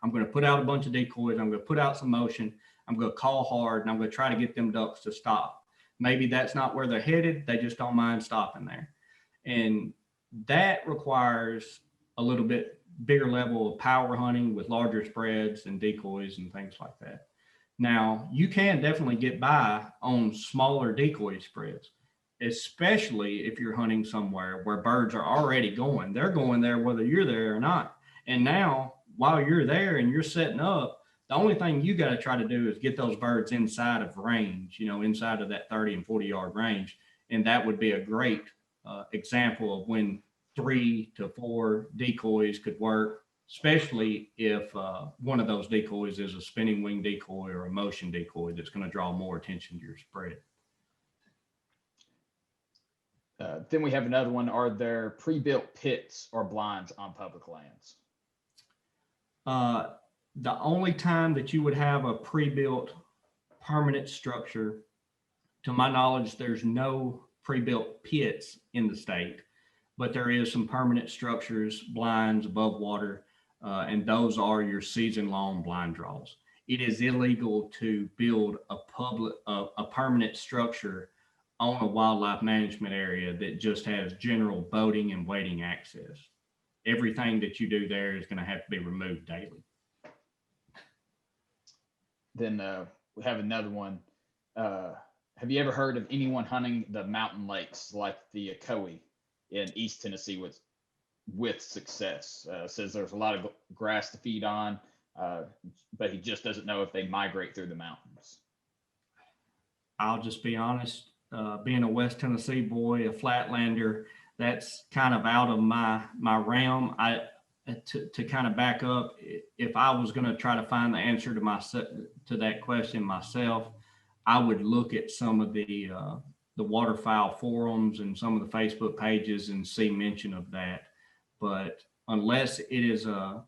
I'm going to put out a bunch of decoys. I'm going to put out some motion. I'm going to call hard, and I'm going to try to get them ducks to stop. Maybe that's not where they're headed. They just don't mind stopping there. And That requires a little bit bigger level of power hunting with larger spreads and decoys and things like that. Now, you can definitely get by on smaller decoy spreads, especially if you're hunting somewhere where birds are already going. They're going there whether you're there or not. And now, while you're there and you're setting up, the only thing you got to try to do is get those birds inside of range, inside of that 30 and 40-yard range. And that would be a great example of when 3 to 4 decoys could work, especially if one of those decoys is a spinning wing decoy or a motion decoy that's going to draw more attention to your spread. Then we have another one. Are there pre-built pits or blinds on public lands? The only time that you would have a pre-built permanent structure, to my knowledge, there's no pre-built pits in the state, but there is some permanent structures, blinds above water, and those are your season-long blind draws. It is illegal to build a permanent structure on a wildlife management area that just has general boating and wading access. Everything that you do there is going to have to be removed daily. Then we have another one. Have you ever heard of anyone hunting the mountain lakes like the Ocoee in East Tennessee with success? Says there's a lot of grass to feed on, but he just doesn't know if they migrate through the mountains. I'll just be honest, being a West Tennessee boy, a flatlander, that's kind of out of my realm. To kind of back up, if I was going to try to find the answer to that question myself, I would look at some of the waterfowl forums and some of the Facebook pages and see mention of that. But unless it is an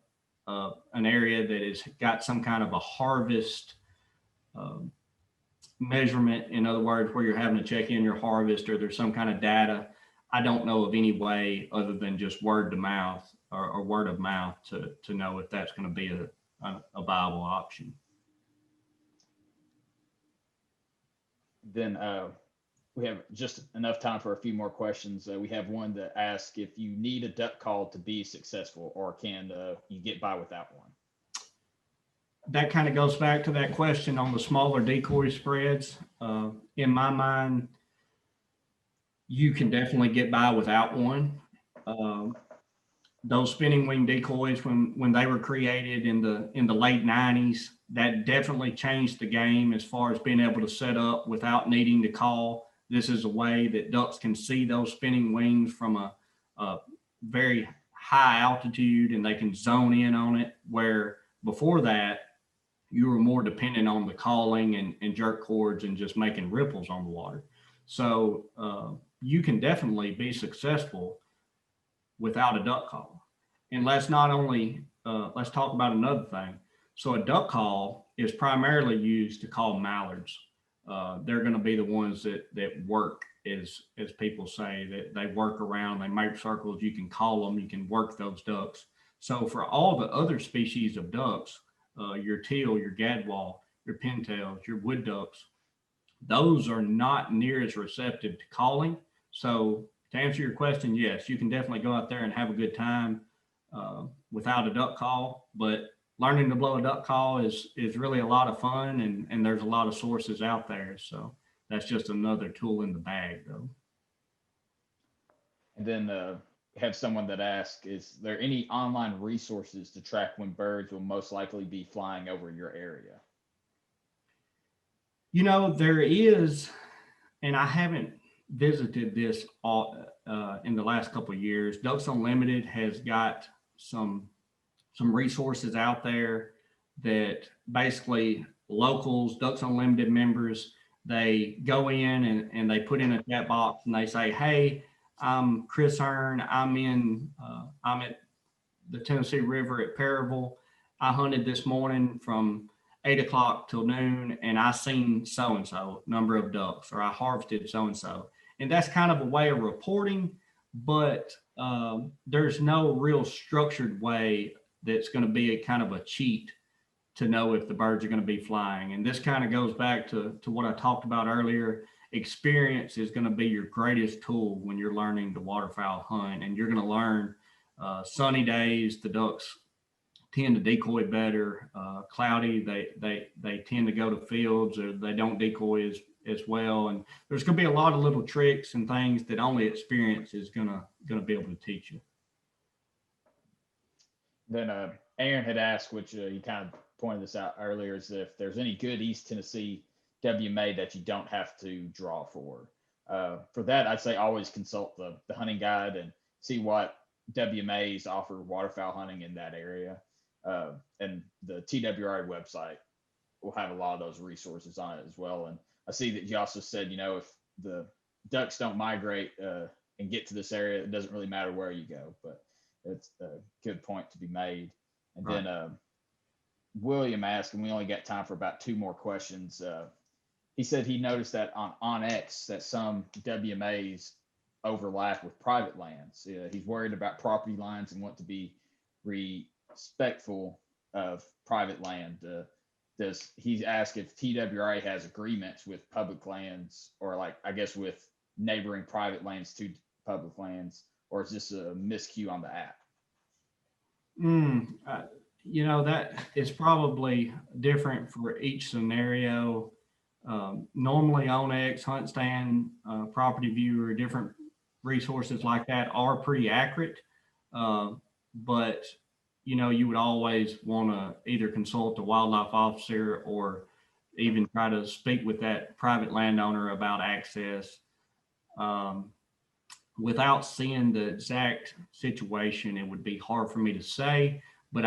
area that has got some kind of a harvest measurement, in other words, where you're having to check in your harvest or there's some kind of data, I don't know of any way other than just word to mouth or word of mouth to know if that's going to be a viable option. Then we have just enough time for a few more questions. We have one that asks if you need a duck call to be successful, or can you get by without one? That kind of goes back to that question on the smaller decoy spreads. In my mind, you can definitely get by without one. Those spinning wing decoys, when they were created in the late 90s, that definitely changed the game as far as being able to set up without needing to call. This is a way that ducks can see those spinning wings from a very high altitude, and they can zone in on it, where before that, you were more dependent on the calling and jerk cords and just making ripples on the water. So you can definitely be successful without a duck call. And let's talk about another thing. So a duck call is primarily used to call mallards. They're going to be the ones that work, as people say, that they work around, they make circles, you can call them, you can work those ducks. So for all the other species of ducks, your teal, your gadwall, your pintails, your wood ducks, those are not near as receptive to calling. So to answer your question, yes, you can definitely go out there and have a good time without a duck call, but learning to blow a duck call is really a lot of fun, and there's a lot of sources out there. So that's just another tool in the bag, though. And then have someone that asks, is there any online resources to track when birds will most likely be flying over your area? There is, and I haven't visited this in the last couple of years. Ducks Unlimited has got some resources out there that basically locals, Ducks Unlimited members, they go in and they put in a chat box and they say, hey, I'm Chris Hearn. I'm at the Tennessee River at Perryville. I hunted this morning from 8 o'clock till noon, and I seen so-and-so number of ducks, or I harvested so-and-so. And that's kind of a way of reporting, but there's no real structured way that's going to be a kind of a cheat to know if the birds are going to be flying. And this kind of goes back to what I talked about earlier. experience is going to be your greatest tool when you're learning to waterfowl hunt, and you're going to learn sunny days, the ducks tend to decoy better. Cloudy, they tend to go to fields, or they don't decoy as well. And there's going to be a lot of little tricks and things that only experience is going to be able to teach you. Then Aaron had asked, which you kind of pointed this out earlier, is if there's any good East Tennessee WMA that you don't have to draw for. For that, I'd say always consult the hunting guide and see what WMAs offer waterfowl hunting in that area. And the TWRA website will have a lot of those resources on it as well. And I see that you also said, if the ducks don't migrate and get to this area, it doesn't really matter where you go, but it's a good point to be made. And right. Then William asked, and we only got time for about 2 more questions. He said he noticed that on X that some WMAs overlap with private lands. He's worried about property lines and want to be respectful of private land. He's asked if TWRA has agreements with public lands, or with neighboring private lands to public lands, or is this a miscue on the app? That is probably different for each scenario. Normally on X, Hunt Stand, Property Viewer, different resources like that are pretty accurate. But you would always want to either consult a wildlife officer or even try to speak with that private landowner about access. Without seeing the exact situation, it would be hard for me to say, but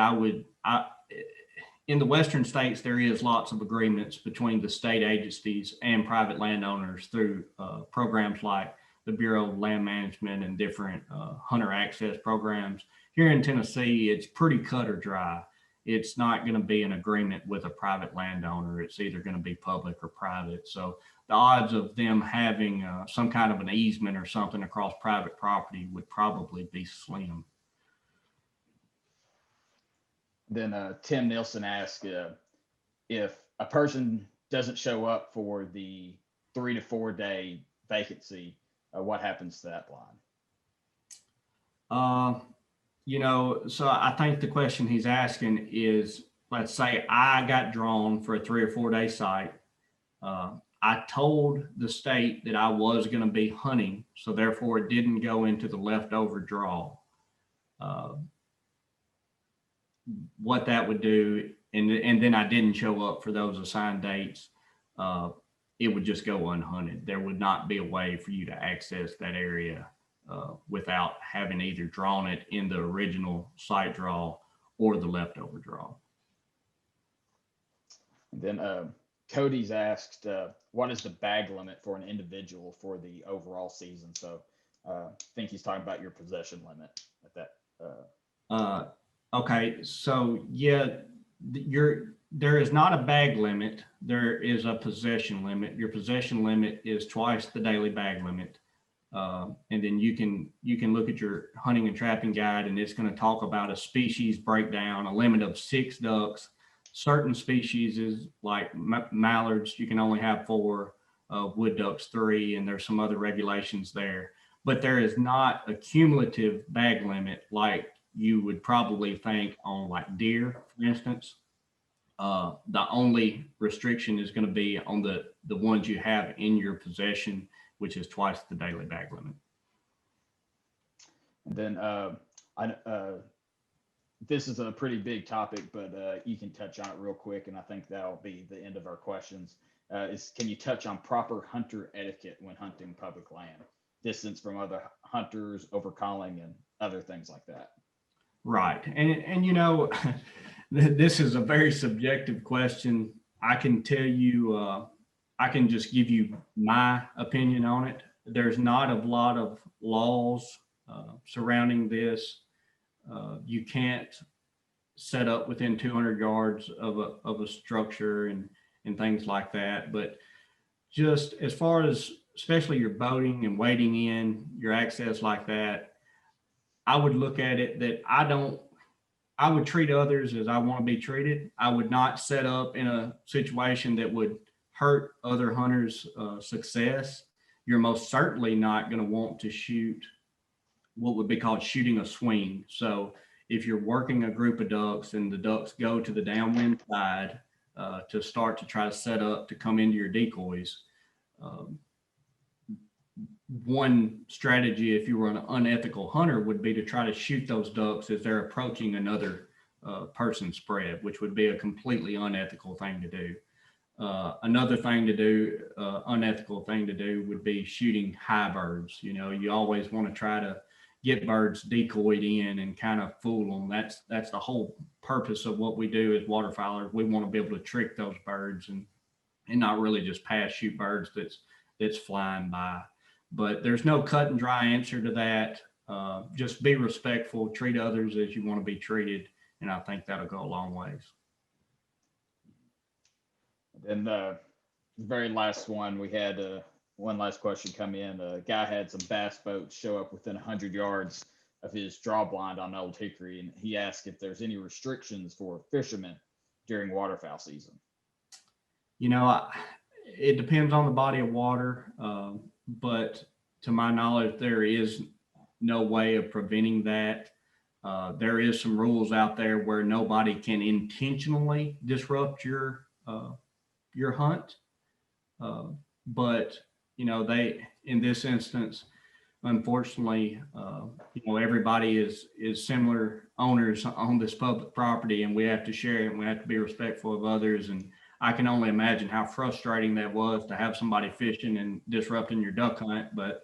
in the Western states, there is lots of agreements between the state agencies and private landowners through programs like the Bureau of Land Management and different hunter access programs. Here in Tennessee, it's pretty cut or dry. It's not going to be an agreement with a private landowner. It's either going to be public or private. So the odds of them having some kind of an easement or something across private property would probably be slim. Then Tim Nielsen asked if a person doesn't show up for the 3 to 4 day vacancy, what happens to that blind? So I think the question he's asking is, let's say I got drawn for a 3 or 4 day site. I told the state that I was going to be hunting, so therefore it didn't go into the leftover draw. What that would do, and then I didn't show up for those assigned dates, it would just go unhunted. There would not be a way for you to access that area without having either drawn it in the original site draw or the leftover draw. And then Cody's asked, what is the bag limit for an individual for the overall season? So I think he's talking about your possession limit at that. Okay, so yeah, there is not a bag limit. There is a possession limit. Your possession limit is twice the daily bag limit. And then you can look at your hunting and trapping guide, and it's going to talk about a species breakdown, a limit of 6 ducks. Certain species is like mallards, you can only have 4, wood ducks 3, and there's some other regulations there. But there is not a cumulative bag limit like you would probably think on like deer, for instance. The only restriction is going to be on the ones you have in your possession, which is twice the daily bag limit. And then this is a pretty big topic, but you can touch on it real quick, and I think that'll be the end of our questions. Can you touch on proper hunter etiquette when hunting public land? Distance from other hunters, overcalling, and other things like that. Right. And this is a very subjective question. I can tell you, I can just give you my opinion on it. There's not a lot of laws surrounding this. You can't set up within 200 yards of a structure and things like that. But just as far as especially your boating and wading in, your access like that, I would look at it that I would treat others as I want to be treated. I would not set up in a situation that would hurt other hunters' success, you're most certainly not going to want to shoot what would be called shooting a swing. So if you're working a group of ducks and the ducks go to the downwind side to start to try to set up to come into your decoys, one strategy, if you were an unethical hunter, would be to try to shoot those ducks as they're approaching another person's spread, which would be a completely unethical thing to do. Another thing to do, unethical thing to do, would be shooting high birds. You know, you always want to try to get birds decoyed in and kind of fool them. That's the whole purpose of what we do as waterfowlers. We want to be able to trick those birds and not really just pass shoot birds that's flying by. But there's no cut and dry answer to that. Just be respectful, treat others as you want to be treated, and I think that'll go a long ways. Then the very last one, we had one last question come in. A guy had some bass boats show up within 100 yards of his draw blind on Old Hickory, and he asked if there's any restrictions for fishermen during waterfowl season. You know, it depends on the body of water, but to my knowledge, there is no way of preventing that. There is some rules out there where nobody can intentionally disrupt your hunt. But, you know, in this instance, unfortunately, you know, everybody is similar owners on this public property, and we have to share it and we have to be respectful of others. And I can only imagine how frustrating that was to have somebody fishing and disrupting your duck hunt. But,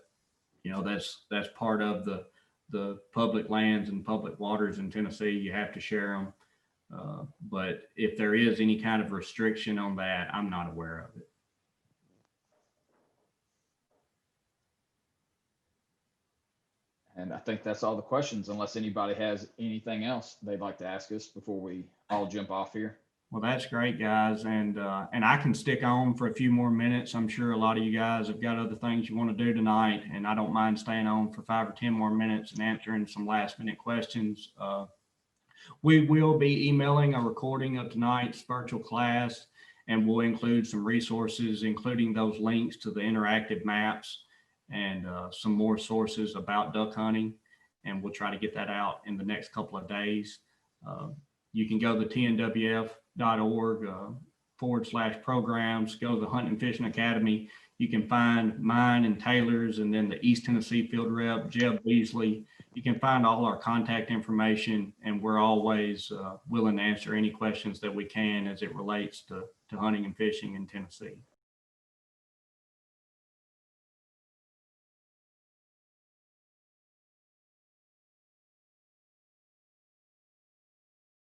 you know, that's part of the public lands and public waters in Tennessee. You have to share them. But if there is any kind of restriction on that, I'm not aware of it. And I think that's all the questions, unless anybody has anything else they'd like to ask us before we all jump off here. Well, that's great, guys. And I can stick on for a few more minutes. I'm sure a lot of you guys have got other things you want to do tonight, and I don't mind staying on for 5 or 10 more minutes and answering some last minute questions. We will be emailing a recording of tonight's virtual class, and we'll include some resources, including those links to the interactive maps and some more sources about duck hunting. And we'll try to get that out in the next couple of days. You can go to tnwf.org /programs, go to the Hunting and Fishing Academy. You can find mine and Taylor's, and then the East Tennessee field rep, Jeb Beasley. You can find all our contact information, and we're always willing to answer any questions that we can as it relates to hunting and fishing in Tennessee.